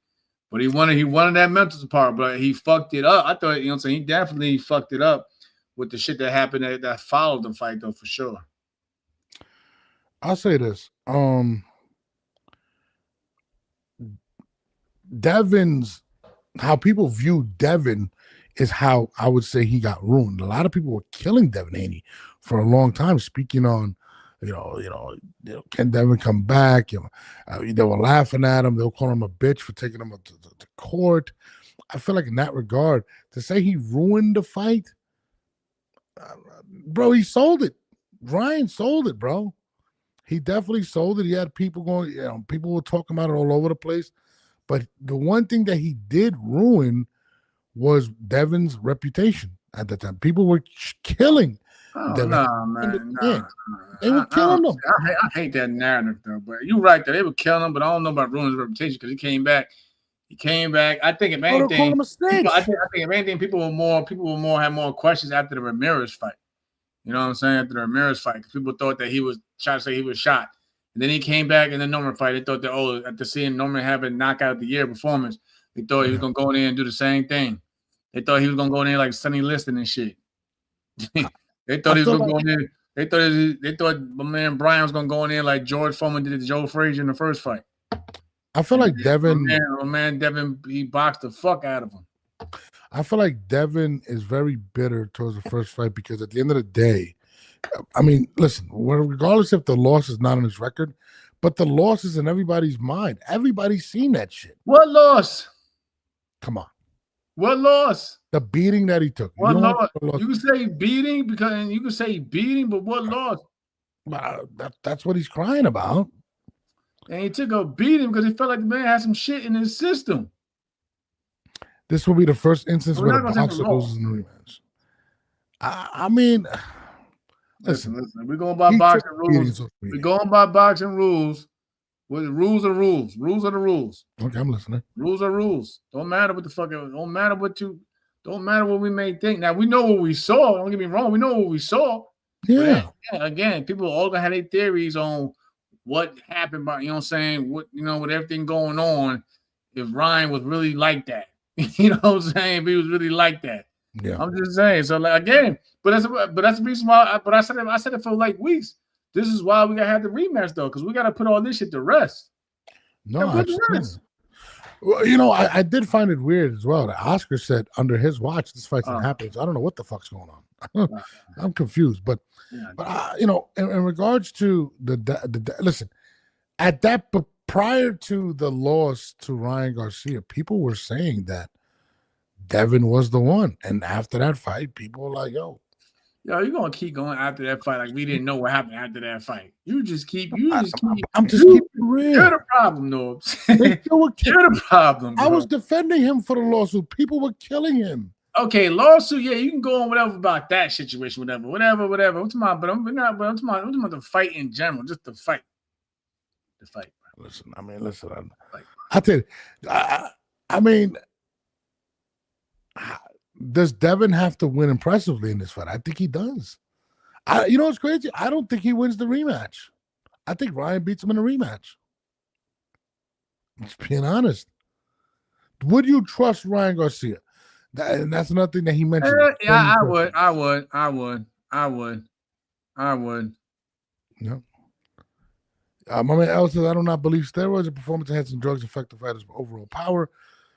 But he won in that mental department, but he fucked it up. I thought, you know what I'm saying, he definitely fucked it up with the shit that happened that followed the fight though, for sure. I'll say this. Devin's, how people view Devin is how I would say he got ruined. A lot of people were killing Devin Haney for a long time, speaking on, can Devin come back? They were laughing at him. They were calling him a bitch for taking him to court. I feel like in that regard, to say he ruined the fight, bro, he sold it. Ryan sold it, bro. He definitely sold it. He had people going, people were talking about it all over the place. But the one thing that he did ruin was Devin's reputation at the time. People were killing Devin. Nah, man. They were killing him. I hate that narrative, though. But you're right, that they were killing him, but I don't know about ruining his reputation because he came back. I think if anything, people will have more questions after the Ramirez fight. You know what I'm saying? After the Ramirez fight, because people thought that he was trying to say he was shot. And then he came back in the Norman fight. They thought that, after seeing Norman have a knockout of the year performance, they thought he was going to go in there and do the same thing. They thought he was going to go in there like Sonny Liston and shit. They thought he was going to go in there. They thought my man Brian was going to go in there like George Foreman did to Joe Frazier in the first fight. I feel like Devin. My man Devin, he boxed the fuck out of him. I feel like Devin is very bitter towards the first fight because at the end of the day, I mean, listen, regardless if the loss is not on his record, but the loss is in everybody's mind. Everybody's seen that shit. What loss? Come on. What loss? The beating that he took. What loss? You can say beating but what loss? That's what he's crying about. And he took a beating because he felt like the man had some shit in his system. This will be the first instance We're where not the gonna take boxer the law. loses in the rematch. I mean, Listen. We're going by he boxing took a beating, rules. so We're going by boxing rules. Well, the rules are rules. Rules are the rules. Okay, I'm listening. Rules are rules. Don't matter what the fuck. Don't matter what we may think. Now we know what we saw. Don't get me wrong. We know what we saw. Yeah. But again, people all gonna have their theories on what happened. By you know what I'm saying. What with everything going on. If Ryan was really like that, you know what I'm saying. If he was really like that. Yeah. I'm just saying. So like again, but that's the reason why. But I said it for like weeks. This is why we gotta have the rematch though, because we gotta put all this shit to rest. No, absolutely. Well, I did find it weird as well. That Oscar said under his watch this fight's not happening. So I don't know what the fuck's going on. I'm confused. But in regards to the listen, at that prior to the loss to Ryan Garcia, people were saying that Devin was the one, and after that fight, people were like, "Yo, you're gonna keep going after that fight like we didn't know what happened after that fight. I'm just keeping real. You're the problem, Norbs. You're the problem. Bro. I was defending him for the lawsuit. People were killing him. Okay, lawsuit. Yeah, you can go on whatever about that situation, whatever. I'm talking about, I'm talking about the fight in general, just the fight. The fight. Bro. Listen. I tell you, I mean. Does Devin have to win impressively in this fight? I think he does. You know what's crazy? I don't think he wins the rematch. I think Ryan beats him in a rematch. Just being honest. Would you trust Ryan Garcia? And that's another thing that he mentioned. Yeah, I would. No. My man El says, I do not believe steroids or performance-enhancing drugs affect the fighter's overall power.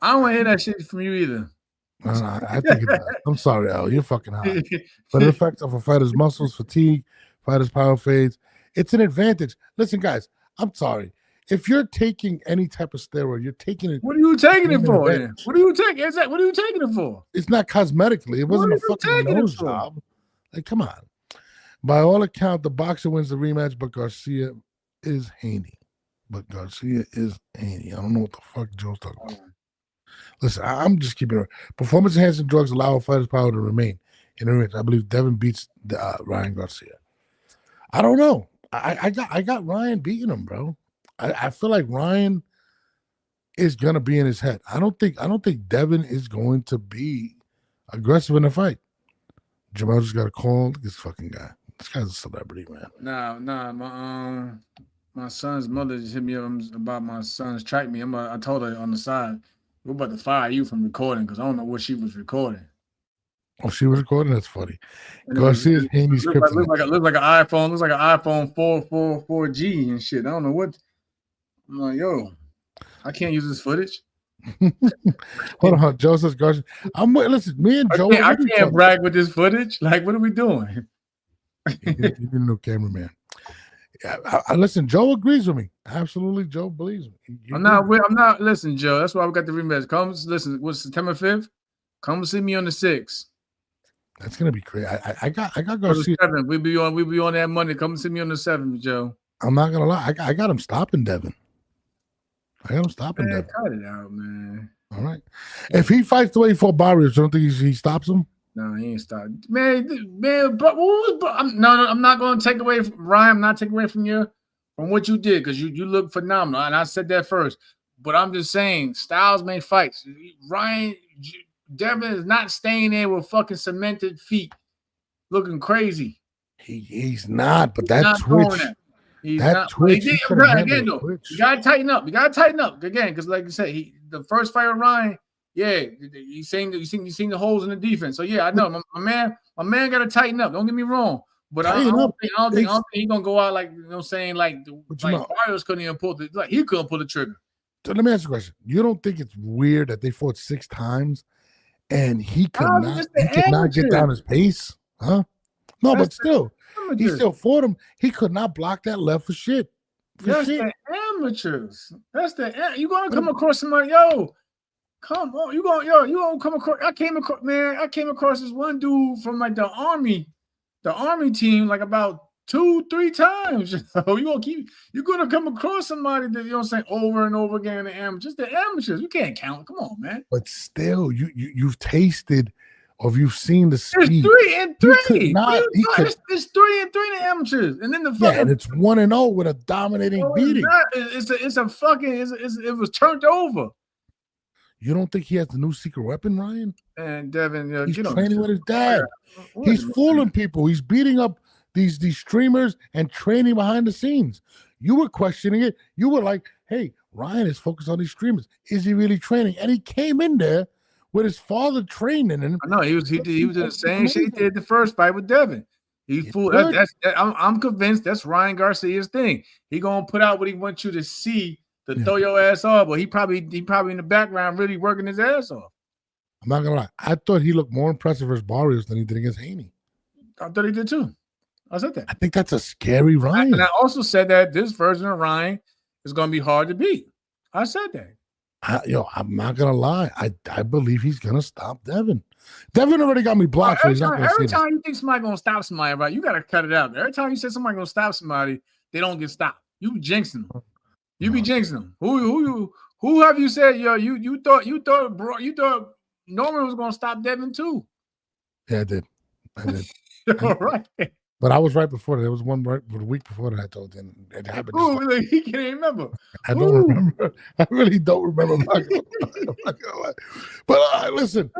I don't want to hear that shit from you either. I think it does. I'm sorry, Al. You're fucking hot. But it affects of a fighter's muscles, fatigue, fighter's power fades. It's an advantage. Listen, guys, I'm sorry. If you're taking any type of steroid, you're taking it. What are you taking it for? Then? What are you taking? What are you taking it for? It's not cosmetically. It wasn't a fucking nose job. Like, come on. By all accounts, the boxer wins the rematch, but Garcia is Haney. I don't know what the fuck Joe's talking about. Listen, I'm just keeping it. Performance-enhancing drugs allow a fighter's power to remain in the ring. I believe Devin beats Ryan Garcia. I don't know. I got Ryan beating him, bro. I feel like Ryan is gonna be in his head. I don't think Devin is going to be aggressive in the fight. Jamal just got a call. Look at this fucking guy. This guy's a celebrity, man. Nah. My son's mother just hit me up about my son's track me. I told her on the side. We're about to fire you from recording because I don't know what she was recording. Oh, she was recording? That's funny. Garcia's Haney's looks like an iPhone. Looks like an iPhone 4G and shit. I don't know what. I'm like, yo, I can't use this footage. Hold on, Joe says Garcia. Listen, me and Joe. I can't brag with this footage. Like, what are we doing? You need a new cameraman. I listen, Joe agrees with me. Absolutely, Joe believes me. I'm not. Listen, Joe. That's why we got the rematch. What's September 5th? Come see me on the 6th. That's gonna be crazy. I got Garcia. We be on that Monday. Come see me on the 7th, Joe. I'm not gonna lie. I got him stopping Devin. Devin. Cut it out, man. All right. If he fights the way he fought Barrios, don't think he stops him? No, he ain't stopping. Man, but I'm not going to take away from Ryan. I'm not taking away from what you did because you look phenomenal, and I said that first. But I'm just saying, styles make fights. Devin is not staying there with fucking cemented feet, looking crazy. He's not, but that twitch. Twitch. You gotta tighten up. Again, because like you said, the first fight with Ryan. Yeah, you seen the holes in the defense. So yeah, I know my man got to tighten up. Don't get me wrong, but I don't think he's gonna go out like Barrios couldn't even pull he couldn't pull the trigger. So let me ask you a question. You don't think it's weird that they fought 6 times and he could not get down his pace, huh? No, but still, he still fought him. He could not block that left for shit. The amateurs. You gonna come across somebody, yo. Come on, you gonna come across. I came across this one dude from like the army team, like about 2-3 times. You're gonna come across somebody that over and over again in the amateurs. Just the amateurs. You can't count. Come on, man. But still, you've tasted or you've seen the speed. It's 3-3. It's 3-3 in the amateurs, and then the fucking and it's 1-0 with a dominating beating. It was turned over. You don't think he has the new secret weapon, Ryan? And Devin, he's training with his dad. He's fooling people. He's beating up these streamers and training behind the scenes. You were questioning it. You were like, "Hey, Ryan is focused on these streamers. Is he really training?" And he came in there with his father training him. I know he was in the same shit he did the first fight with Devin. He fooled. I'm convinced that's Ryan Garcia's thing. He gonna put out what he wants you to see to throw your ass off, but he probably in the background really working his ass off. I'm not gonna lie. I thought he looked more impressive versus Barrios than he did against Haney. I thought he did too. I said that. I think that's a scary Ryan. And I also said that this version of Ryan is gonna be hard to beat. I said that. I'm not gonna lie. I believe he's gonna stop Devin. Devin already got me blocked. Every time you think somebody's gonna stop somebody, right? You gotta cut it out. Every time you say somebody's gonna stop somebody, they don't get stopped. You be jinxing them. You be jinxing them. Who have you said? You thought Norman was gonna stop Devin too. Yeah, I did. All right. But I was right before that. There was one right the week before that I told him. It happened. He can't remember. I don't remember. I really don't remember. But listen,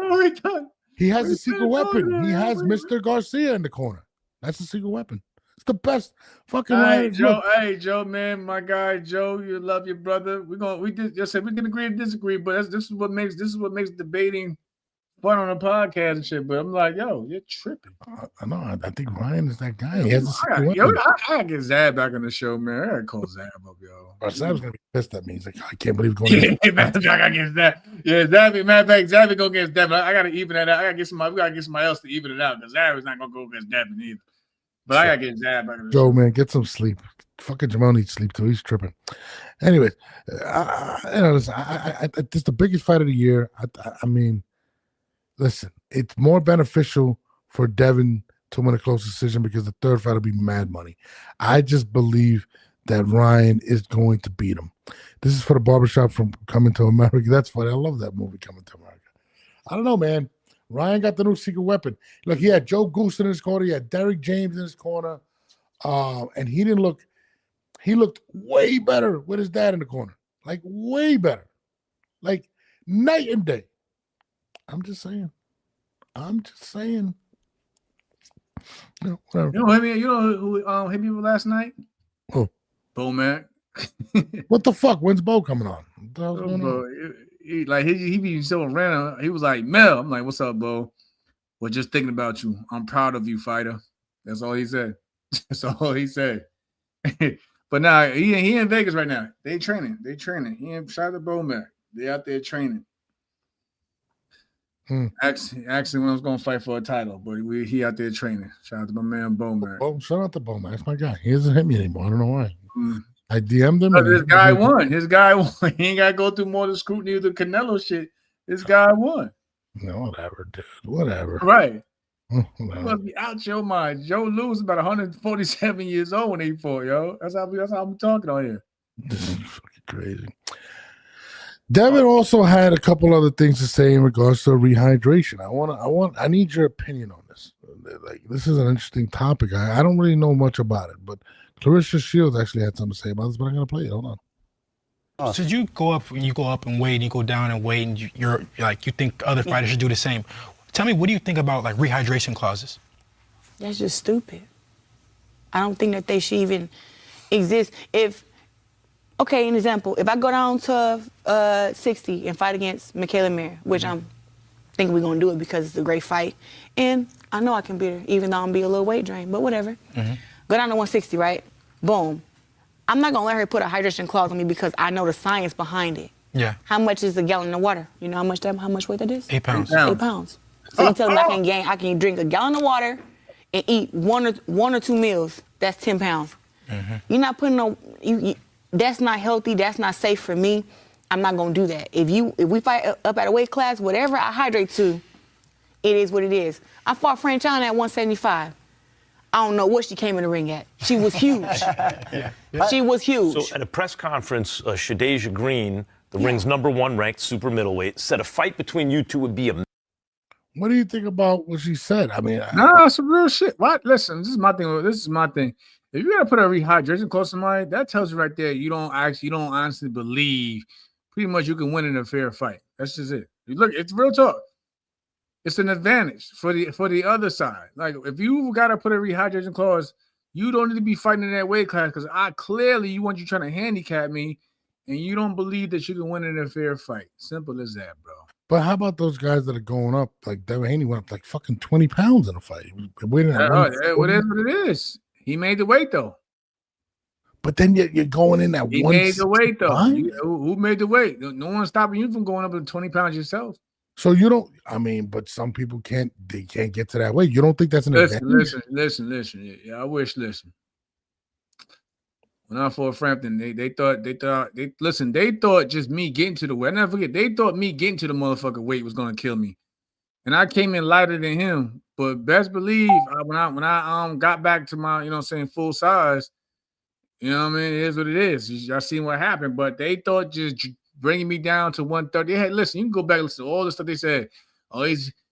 he has a secret weapon. He has Mr. Garcia in the corner. That's a secret weapon. It's the best fucking Hey Joe, man, my guy Joe, you love your brother. We can agree and disagree, but this is what makes debating fun on a podcast and shit. But I'm like, yo, you're tripping. I know. I think Ryan is that guy. He has a secret weapon. I gotta get Zab back on the show, man. I gotta call Zab up, yo. Zab's gonna be pissed at me. He's like, I can't believe going. I gotta get Zab. Yeah, Zab. Matter of fact, Zab go against Devin. I gotta even that out. We gotta get somebody else to even it out because Zab is not gonna go against Devin either. But I gotta get Zab back on the Joe, show. man, get some sleep. Fucking Jamal needs sleep too. He's tripping. Anyways, listen, this is the biggest fight of the year. I mean, listen, it's more beneficial for Devin to win a close decision because the third fight will be mad money. I just believe that Ryan is going to beat him. This is for the barbershop from Coming to America. That's funny. I love that movie, Coming to America. I don't know, man. Ryan got the new secret weapon. Look, he had Joe Goose in his corner. He had Derek James in his corner. And he looked way better with his dad in the corner. Like, way better. Like, night and day. I'm just saying. Whatever. You know who hit me last night? Oh. Bo Mac. What the fuck? When's Bo coming on? What the hell's going on? He be so random. He was like, Mel. I'm like, what's up, Bo? Well, just thinking about you. I'm proud of you, fighter. That's all he said. That's all he said. But now he in Vegas right now. They training. He in shout out to Bo Mac. They out there training. Actually, when I was gonna fight for a title, but he out there training. Shout out to my man Bo Mac. Oh, shout out to Bo Mac. That's my guy. He doesn't hit me anymore. I don't know why. I DM'd him. His guy won. His guy won. He ain't got to go through more of the scrutiny of the Canelo shit. This guy won. No, whatever, dude. Whatever. Right. You must be out your mind. Joe Louis is about 147 years old when he fought, yo. That's how I'm talking on here. This is fucking crazy. Devin also had a couple other things to say in regards to rehydration. I need your opinion on this. Like, this is an interesting topic. I don't really know much about it, but Clarissa Shields actually had something to say about this, but I'm gonna play it. Hold on. So you go up and weigh, and you go down and weigh, and you're like, you think other fighters should do the same. Tell me, what do you think about like rehydration clauses? That's just stupid. I don't think that they should even exist. Okay, an example, if I go down to 60 and fight against Michaela Mir, which I'm thinking we're gonna do it because it's a great fight, and I know I can beat her, even though I'm gonna be a little weight drained, but whatever. Go down to 160, right? Boom. I'm not gonna let her put a hydration clause on me because I know the science behind it. Yeah. How much is a gallon of water? You know how much weight that is? 8 pounds. 8 pounds. So you tell me I can drink a gallon of water and eat one or two meals. That's 10 pounds. You're not putting that's not healthy. That's not safe for me. I'm not gonna do that. If we fight up at a weight class, whatever I hydrate to, it is what it is. I fought French on at 175. I don't know what she came in the ring at. She was huge. She was huge. So at a press conference, Shadeja Green, the ring's #1 ranked super middleweight, said a fight between you two would be a. What do you think about what she said? I mean, nah, some real shit. What? Listen, this is my thing. If you gotta put a rehydration clause in somebody, that tells you right there you don't honestly believe pretty much you can win in a fair fight. That's just it. You look, it's real talk. It's an advantage for the other side. Like if you gotta put a rehydration clause, you don't need to be fighting in that weight class because you trying to handicap me, and you don't believe that you can win in a fair fight. Simple as that, bro. but how about those guys that are going up? Like Devin Haney went up like fucking 20 pounds in a fight. What is what it is. He made the weight though. But then you're going in at He made the weight though. Who made the weight? No one's stopping you from going up to 20 pounds yourself. So you don't. I mean, but some people can't. They can't get to that weight. You don't think that's an advantage? Listen. Yeah, I wish. Listen. When I fought Frampton, they thought just me getting to the weight. I never forget. They thought me getting to the motherfucker weight was gonna kill me, and I came in lighter than him. But best believe when I got back to my full size, you know what I mean. It is what it is. I seen what happened, but they thought just bringing me down to 130. Hey, listen, you can go back and listen to all the stuff they said. Oh,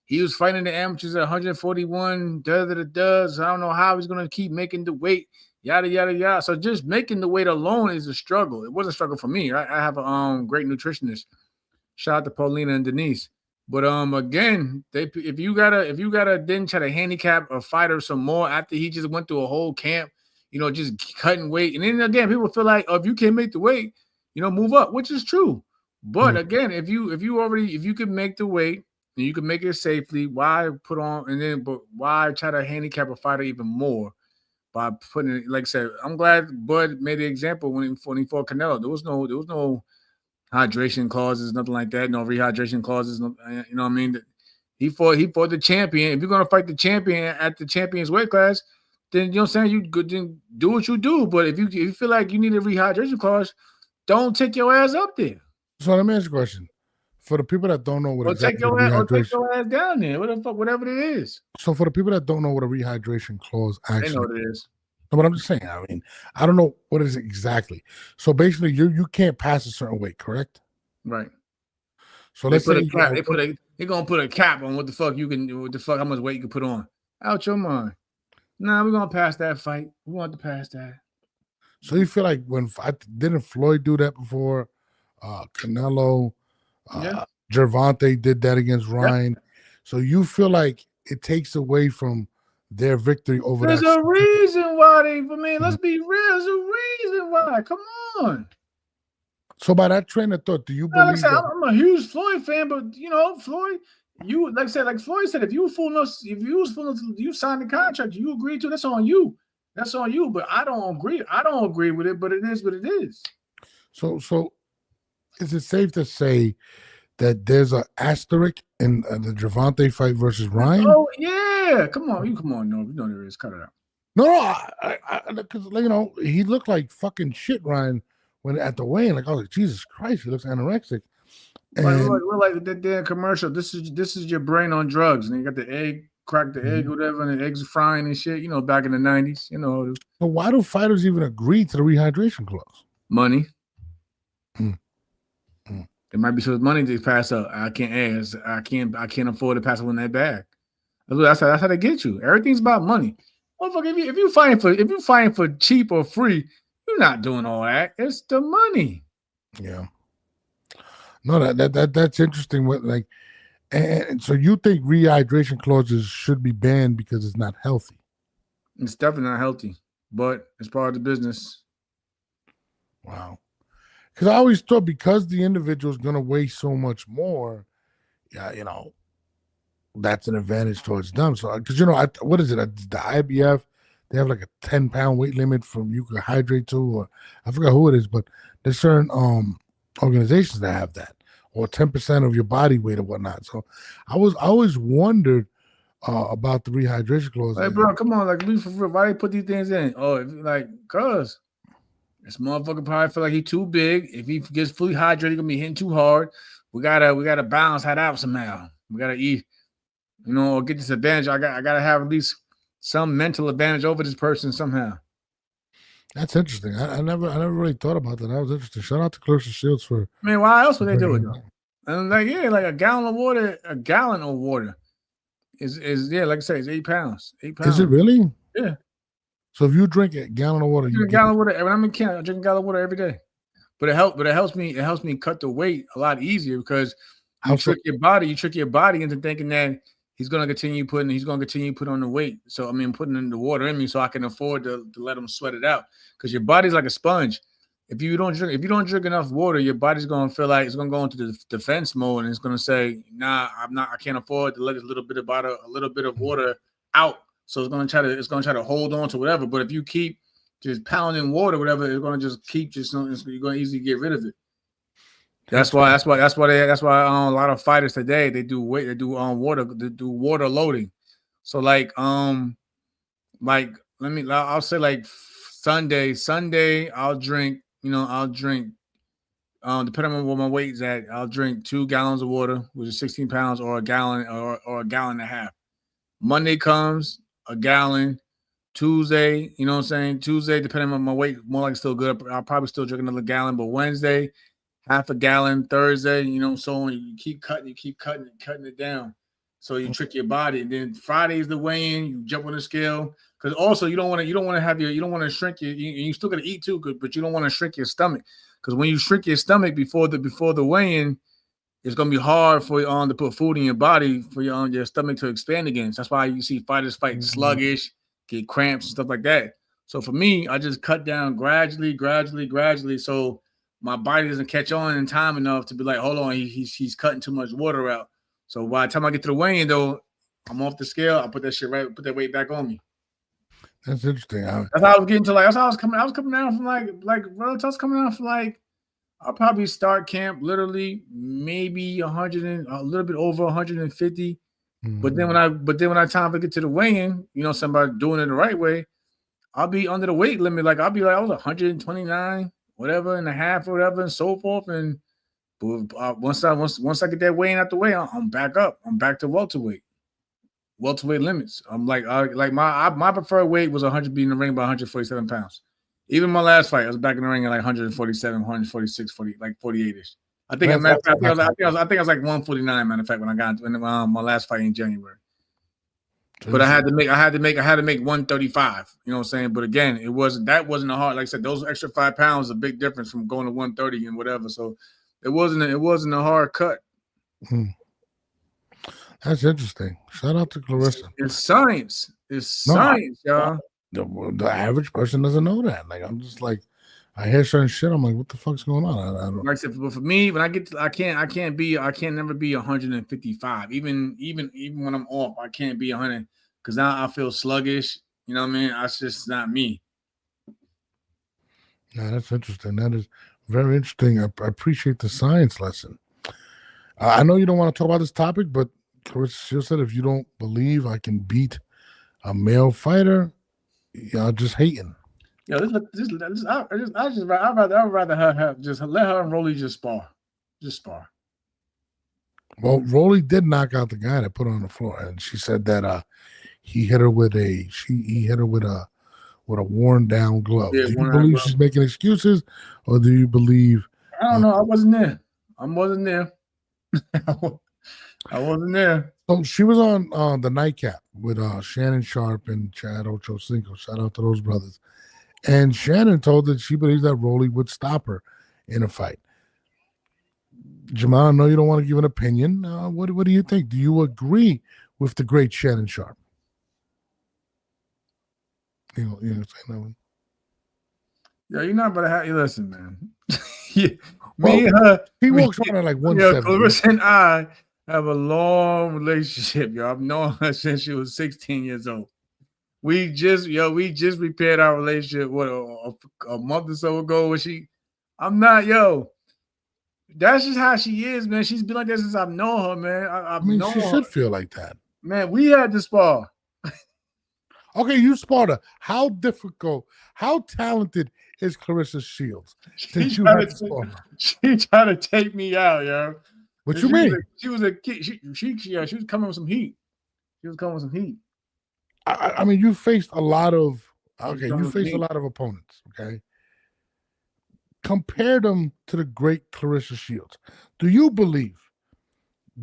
he was fighting the amateurs at 141. So I don't know how he's gonna keep making the weight. Yada yada yada. So just making the weight alone is a struggle. It wasn't a struggle for me. I have a great nutritionist. Shout out to Paulina and Denise. But again, if you gotta then try to handicap a fighter some more after he just went through a whole camp, just cutting weight. And then again, people feel like, oh, if you can't make the weight, move up, which is true. But again, if you can make the weight and you can make it safely, why why try to handicap a fighter even more by putting it, like I said, I'm glad Bud made the example when he fought Canelo. There was no hydration clauses, nothing like that, no rehydration clauses, you know what I mean? He fought the champion. If you're gonna fight the champion at the champion's weight class, then you know what I'm saying, you could do what you do. But if you feel like you need a rehydration clause, don't take your ass up there. So let me ask you a question. For the people that don't know what take your ass down there. What the fuck, whatever it is. So for the people that don't know what a rehydration clause actually, they know what it is. No, but I'm just saying. I mean, I don't know what it is exactly. So basically, you can't pass a certain weight, correct? Right. So let's say they're gonna put a cap on what the fuck how much weight you can put on. Out your mind. Nah, we're gonna pass that fight. We want to pass that. So you feel like didn't Floyd do that before? Canelo, Gervonta did that against Ryan. Yeah. So you feel like it takes away from their victory over There's a reason why let's be real. There's a reason why. Come on. So by that train of thought, do you believe I'm a huge Floyd fan, but Floyd, like Floyd said, if you was fool enough, you signed the contract, you agreed to, that's on you. That's on you. But I don't agree. I don't agree with it, but it is what it is. So is it safe to say that there's an asterisk in the Gervonta fight versus Ryan? Oh yeah, come on, no, you know there is. Cut it out. No, because he looked like fucking shit, Ryan, when at the weigh-in. Like I was like, Jesus Christ, he looks anorexic. We're like the damn commercial. This is your brain on drugs, and you got the egg, crack the egg, whatever, and the eggs frying and shit. Back in the 90s, So why do fighters even agree to the rehydration clause? Money. There might be some money to pass up. I can't afford to pass up on that bag. That's how they get you. Everything's about money. Motherfucker, if you fighting for cheap or free, you're not doing all that. It's the money. Yeah. No, that's interesting. And so you think rehydration clauses should be banned because it's not healthy? It's definitely not healthy, but it's part of the business. Wow. Because I always thought because the individual is going to weigh so much more, that's an advantage towards them. So, because, what is it? The IBF, they have like a 10-pound weight limit from you can hydrate to, or I forgot who it is, but there's certain organizations that have that, or 10% of your body weight or whatnot. So I always wondered about the rehydration clause. Hey, bro, come on, why they put these things in? Oh, cuz. This motherfucker probably feel like he's too big. If he gets fully hydrated, he's gonna be hitting too hard. We gotta balance that out somehow. We gotta eat, or get this advantage. I gotta have at least some mental advantage over this person somehow. That's interesting. I never really thought about that. That was interesting. Shout out to Clarissa Shields for. Man, why else would they do it though? And like, yeah, like a gallon of water is yeah, like I say, it's 8 pounds. 8 pounds. Is it really? Yeah. So if you drink a gallon of water, I drink a gallon of water. When I'm in Canada, I drink a gallon of water every day. But it helps me cut the weight a lot easier because you trick your body into thinking that he's gonna continue putting on the weight. So I mean, putting in the water in me so I can afford to let him sweat it out. Because your body's like a sponge. If you don't drink enough water, your body's gonna feel like it's gonna go into the defense mode and it's gonna say, nah, I can't afford to let a little bit of water out. So it's gonna try to hold on to whatever. But if you keep just pounding water, whatever, it's gonna just keep you're gonna easily get rid of it. That's why a lot of fighters today they do water loading. So I'll say like Sunday I'll drink depending on what my weight's at, I'll drink 2 gallons of water, which is 16 pounds, or a gallon or a gallon and a half. Monday comes a gallon. Tuesday, you know what I'm saying? Tuesday, depending on my weight, more like still good. I'll probably still drink another gallon, but Wednesday, half a gallon. Thursday, so on. You keep cutting it down. So you trick your body. And then Friday is the weigh-in. You jump on the scale. Because also you don't want to shrink you still got to eat too, but you don't want to shrink your stomach. Because when you shrink your stomach before the weigh-in, it's gonna be hard for you to put food in your body for your stomach to expand again. So that's why you see fighters fight sluggish, get cramps and stuff like that. So for me, I just cut down gradually. So my body doesn't catch on in time enough to be like, hold on, he's cutting too much water out. So by the time I get to the weigh-in though, I'm off the scale. I put that weight back on me. That's interesting. That's how I was getting to I was coming down from I'll probably start camp literally maybe 100 and a little bit over 150. But then when I time to get to the weigh-in, somebody doing it the right way, I'll be under the weight limit. Like I'll be like I was 129, whatever, and a half or whatever, and so forth. And once I get that weigh-in out the way, I'm back up. I'm back to welterweight limits. I'm like my preferred weight was 100, being in the ring by 147 pounds. Even my last fight, I was back in the ring at like 147, 146, 48-ish. I think I was like 149. Matter of fact, when I got into my last fight in January. But I had to make 135. You know what I'm saying? But again, that wasn't a hard. Like I said, those extra 5 pounds is a big difference from going to 130 and whatever. So it wasn't a hard cut. That's interesting. Shout out to Clarissa. It's science. It's science, y'all. The average person doesn't know that. Like I'm just like, I hear certain shit. I'm like, what the fuck's going on? I don't. Like I said, but for me, when I get to, I can't never be 155. Even when I'm off, I can't be 100 because now I feel sluggish. You know what I mean? That's just not me. Yeah, that's interesting. That is very interesting. I appreciate the science lesson. I know you don't want to talk about this topic, but Clarissa said if you don't believe I can beat a male fighter, y'all just hating. Yeah, I'd rather her just let her and Rolly just spar. Well, Rolly did knock out the guy that put her on the floor, and she said that he hit her with a worn down glove. Yeah, do you believe she's making excuses, or do you believe? I don't know. I wasn't there. I wasn't there. So she was on the nightcap with Shannon Sharp and Chad Ochocinco. Shout out to those brothers. And Shannon told that she believes that Rolly would stop her in a fight. Jamal, I know you don't want to give an opinion. What do you think? Do you agree with the great Shannon Sharp? You know saying that one? Yeah, you're not about to have you listen, man. He walks around at like 170. Clarissa and I have a long relationship, y'all. I've known her since she was 16 years old. We just repaired our relationship a month or so ago. That's just how she is, man. She's been like that since I've known her, man. I mean, she should feel like that. Man, we had to spar. Okay, you sparred her. How difficult, how talented is Clarissa Shields? She tried to take me out, yo. What you mean? She was a kid. She was coming with some heat. I mean, you faced a lot of opponents. Okay, compare them to the great Clarissa Shields. Do you believe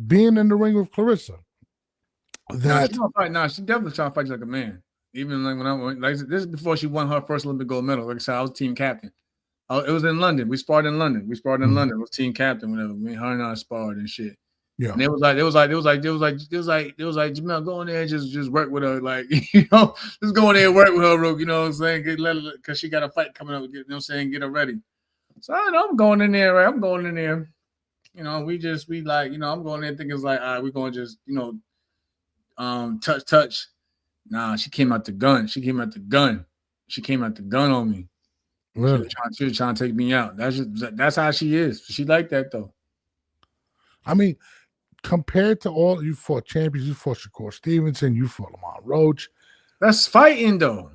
being in the ring with Clarissa that she don't fight? Nah, she definitely trying to fight like a man. Even like when I went, like this is before she won her first Olympic gold medal. Like I said, I was team captain. It was in London. We sparred in London. London. I was team captain whenever her and I sparred and shit. Yeah. And it was like, Jamel, go in there and just work with her. Like, just go in there and work with her, bro. You know what I'm saying? Because she got a fight coming up, you know what I'm saying? Get her ready. So I know I'm going in there, right? I'm going in there. We like, I'm going in there thinking it's like, all right, we're going to just, touch. Nah, she came out the gun. She came out the gun on me. Really? She was trying to take me out. That's how she is. She like that though. I mean, compared to all you fought champions, you fought Shakur Stevenson, you fought Lamont Roach. That's fighting though.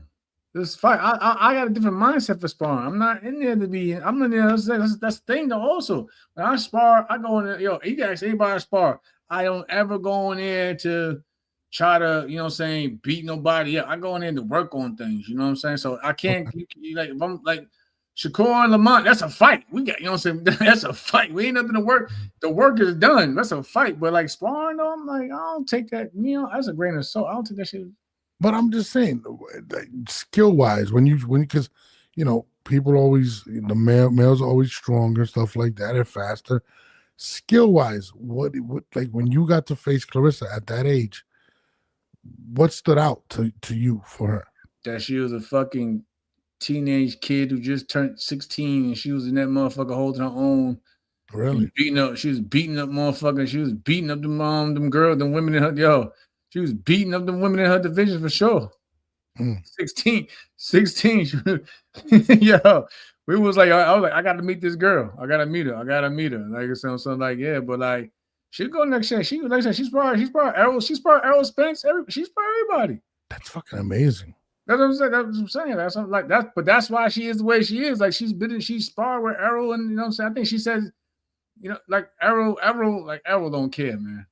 This fight, I got a different mindset for sparring. I'm not in there to be. I'm in there. That's the thing though. Also, when I spar, I go in there. Yo, you guys, anybody spar, I don't ever go in there to try to, beat nobody up. I go in there to work on things. You know what I'm saying? So I can't like if I'm like Shakur and Lamont, that's a fight. We got, that's a fight. We ain't nothing to work. The work is done. That's a fight. But like sparring, though, I'm like, I don't take that. That's a grain of salt. I don't take that shit. But I'm just saying, skill wise, because people always, the males are always stronger, stuff like that, and faster. Skill wise, what like when you got to face Clarissa at that age, what stood out to you for her? That she was a fucking teenage kid who just turned 16 and she was in that motherfucker holding her own. Really? She was beating up motherfuckers. She was beating up them girls, them women in her, she was beating up them women in her division for sure. 16. Yo, we was like, I was like, I gotta meet this girl. I gotta meet her. Like something like, yeah, but like she'll go next year. She like I said, she's part Errol Spence, she's part everybody. That's fucking amazing. That's what I'm saying. That's something like that. But that's why she is the way she is. Like she sparred with Errol, and you know what I'm saying. I think she said, like Errol don't care, man.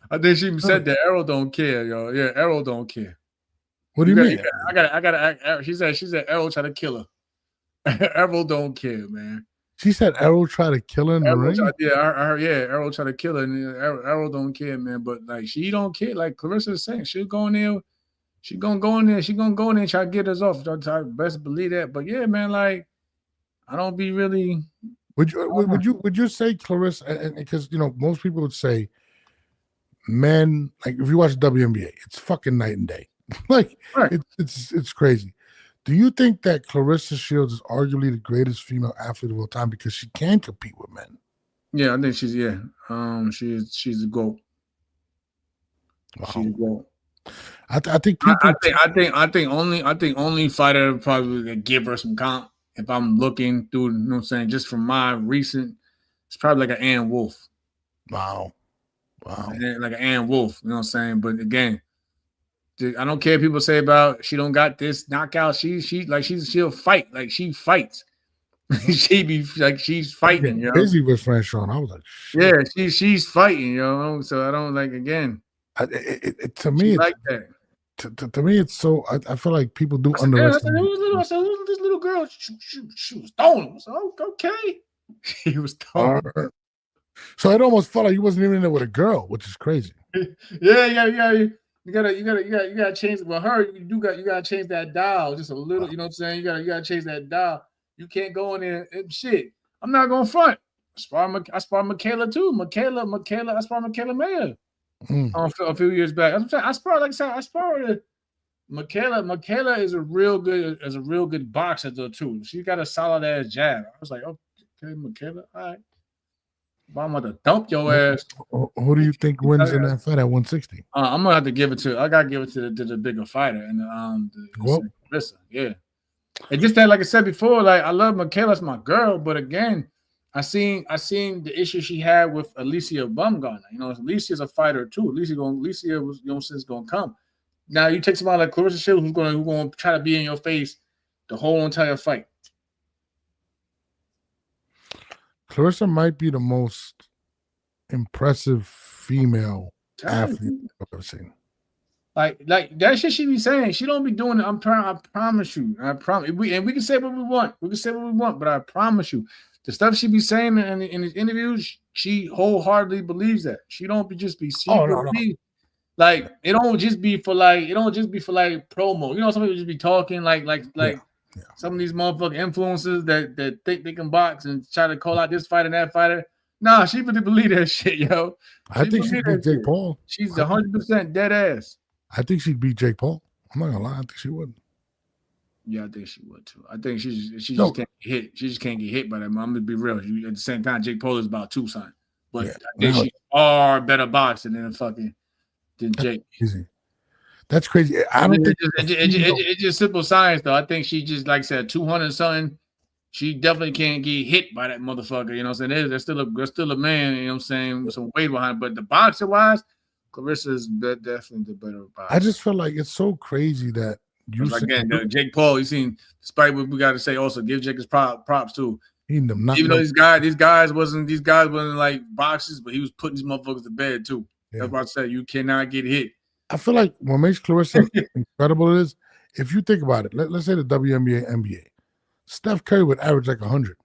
I think she said that Errol don't care, yo. Yeah, Errol don't care. What do you mean? I gotta act. She said Errol tried to kill her. Errol don't care, man. She said Errol tried to kill her in the ring? Errol tried to kill her, and Errol don't care, man. But like she don't care. Like Clarissa is saying, she'll go in there. She's gonna go in there. She's gonna go in there and try to get us off. I best believe that. But yeah, man, like I don't be really. Would you say Clarissa? And because most people would say, men, like if you watch WNBA, it's fucking night and day. Like right. It's crazy. Do you think that Clarissa Shields is arguably the greatest female athlete of all time because she can compete with men? Yeah, I think she's she's a GOAT. Wow. She's a GOAT. I think people. I think only fighter probably would give her some comp. If I'm looking through, you know what I'm saying, just from my recent, it's probably like an Ann Wolf. Wow. Like an Ann Wolf, you know what I'm saying? But again, I don't care what people say about she don't got this knockout. She'll fight. Like she fights. She be like she's fighting, yo. Busy with Franchon. I was like, shit. Yeah, she's fighting, yo. So I don't like again. To me, it's, like that. To me, it's so. I feel like people do underestimate. I said, who's this little girl? She was throwing. So okay, she was throwing. So it almost felt like you wasn't even in there with a girl, which is crazy. Yeah. You gotta change with her. You gotta change that dial just a little. You know what I'm saying? You gotta change that dial. You can't go in there and shit. I'm not going front. I spar Michaela too. I spar Michaela Mayer. A few years back. I spar with Michaela. Michaela is a real good boxer though too. She got a solid ass jab. I was like, okay, Michaela, all right. I'm going to dump your ass. Who do you think wins in that fight at 160? I'm gonna have to give it to. I gotta give it to the bigger fighter and Carissa. Yeah, and just that, like I said before, like I love Michaela's my girl, but again, I seen the issue she had with Alicia Baumgartner. Alicia's a fighter too. Alicia was gonna come. Now you take somebody like Clarissa Shields who's gonna try to be in your face the whole entire fight. Clarissa might be the most impressive female athlete I've ever seen. Like that shit she be saying. She don't be doing it. I promise you. I promise. We can say what we want. We can say what we want, but I promise you, the stuff she be saying in these interviews, she wholeheartedly believes that. She don't just be secretly. Like it don't just be for like promo. You know, some people just be talking like some of these motherfucking influencers that think they can box and try to call out this fighter and that fighter. Nah, she really believe that shit, yo. I think she'd beat Jake Paul. She's 100% dead ass. I think she'd beat Jake Paul. I'm not gonna lie. I think she would. Yeah, I think she would too. I think she just can't get hit. She just can't get hit by that. I'm gonna be real. At the same time, Jake Paul is about two, son. But I think she's far better boxer than Jake. Easy. That's crazy. I don't think it's just simple science, though. I think she just, like I said, 200 something. She definitely can't get hit by that motherfucker. You know what I'm saying? There's still a man. You know what I'm saying? Some weight behind. But the boxer wise, Clarissa's definitely the better boxer. I just feel like it's so crazy that Jake Paul. You seen, despite what we got to say, also give Jake his props too. Even though these guys wasn't like boxers, but he was putting these motherfuckers to bed too. Yeah. That's what I said. You cannot get hit. I feel like what makes Clarissa incredible is, if you think about it, let's say the WNBA, NBA, Steph Curry would average like 100.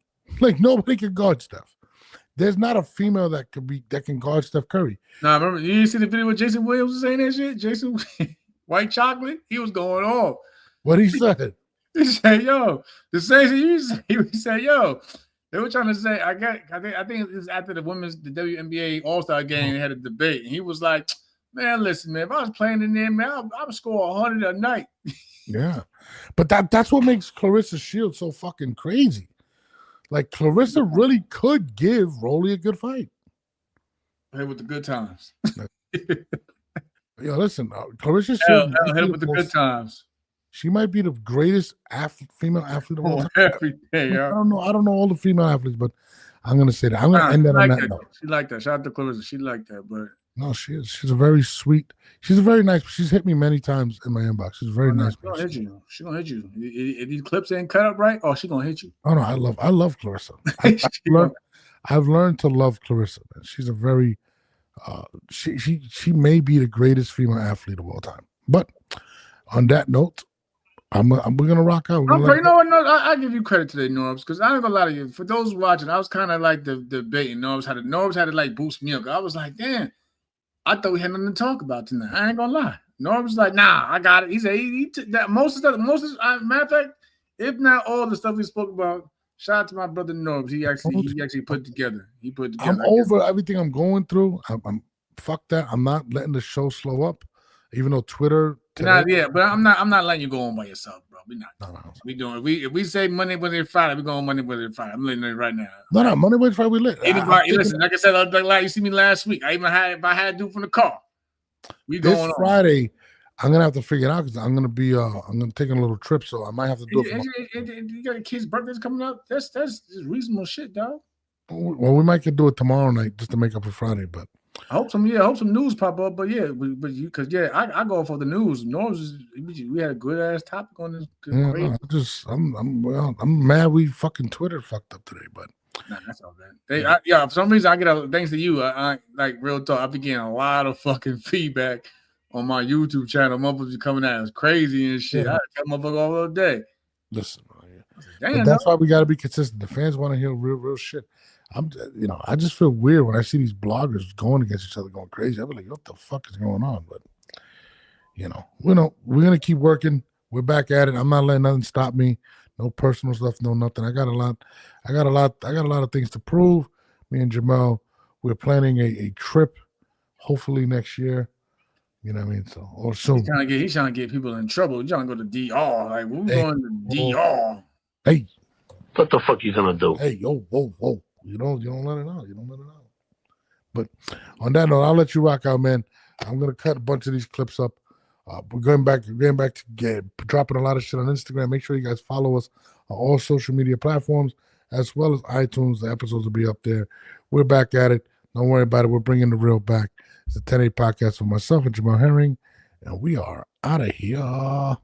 Like nobody can guard Steph. There's not a female that can guard Steph Curry. Nah, remember you didn't see the video with Jason Williams saying that shit? Jason White Chocolate, he was going off. What he said? He said, "Yo, the same thing you said." He said, "Yo." They were trying to say, I think it was after the WNBA All-Star game, they had a debate. And he was like, man, listen, man, if I was playing in there, man, I would score 100 a night. Yeah. But that's what makes Clarissa Shields so fucking crazy. Like, Clarissa really could give Rolly a good fight. Hey, with the good times. Yo, listen, Clarissa Shields. Hell with the good times. She might be the greatest female athlete of all time. Every day, I don't know all the female athletes, but I'm gonna say that. I'm gonna end that on that note. She like that. Shout out to Clarissa. She like that, but no, she is. She's a very sweet. She's a very nice. She's hit me many times in my inbox. She's a very nice. She gonna hit you. She gonna hit you. If these clips ain't cut up right, she gonna hit you. Oh no, I love Clarissa. I've learned to love Clarissa. Man. She's a very she may be the greatest female athlete of all time. But on that note, we're gonna rock out. You know what? No, I give you credit today, Norbs, because I ain't gonna lie to you. For those watching, I was kind of like the debating. Norbs had to like boost me up. I was like, damn, I thought we had nothing to talk about tonight. I ain't gonna lie. Norbs was like, nah, I got it. He said he took that most of matter of fact, if not all the stuff we spoke about. Shout out to my brother Norbs. He actually put together. I'm over everything I'm going through. I'm fuck that. I'm not letting the show slow up, even though Twitter. But I'm not letting you go on by yourself, bro. We not. No. We doing. If we say Monday, Wednesday, Friday, we going Monday, Wednesday, Friday. I'm letting it right now. No, Monday, Wednesday, Friday, we lit. Listen, like I said, like you see me last week. If I had to do from the car. We going this Friday. I'm gonna have to figure it out because I'm gonna take a little trip, so I might have to do it. You got your kids' birthdays coming up. That's reasonable shit, dog. Well, we might could do it tomorrow night just to make up for Friday, but. I hope some news pop up, but you because I go for the news. We had a good ass topic on this. I'm mad we fucking Twitter fucked up today, but nah, that's all bad. For some reason I get thanks to you. I like real talk. I've been getting a lot of fucking feedback on my YouTube channel. Motherfuckers coming out as crazy and shit. I tell motherfuckers all day. Listen, that's why we got to be consistent. The fans want to hear real shit. I just feel weird when I see these bloggers going against each other, going crazy. I'm like, what the fuck is going on? But we're gonna keep working. We're back at it. I'm not letting nothing stop me. No personal stuff, no nothing. I got a lot of things to prove. Me and Jamal, we're planning a trip, hopefully next year. You know what I mean? So or soon. He's trying to get people in trouble. He's trying to go to DR. Like we're going to DR. Hey, what the fuck you gonna do? Hey, whoa. You don't let it out. But on that note, I'll let you rock out, man. I'm gonna cut a bunch of these clips up. We're going back to dropping a lot of shit on Instagram. Make sure you guys follow us on all social media platforms as well as iTunes. The episodes will be up there. We're back at it. Don't worry about it. We're bringing the real back. It's the 10-8 podcast with myself and Jamal Herring, and we are out of here.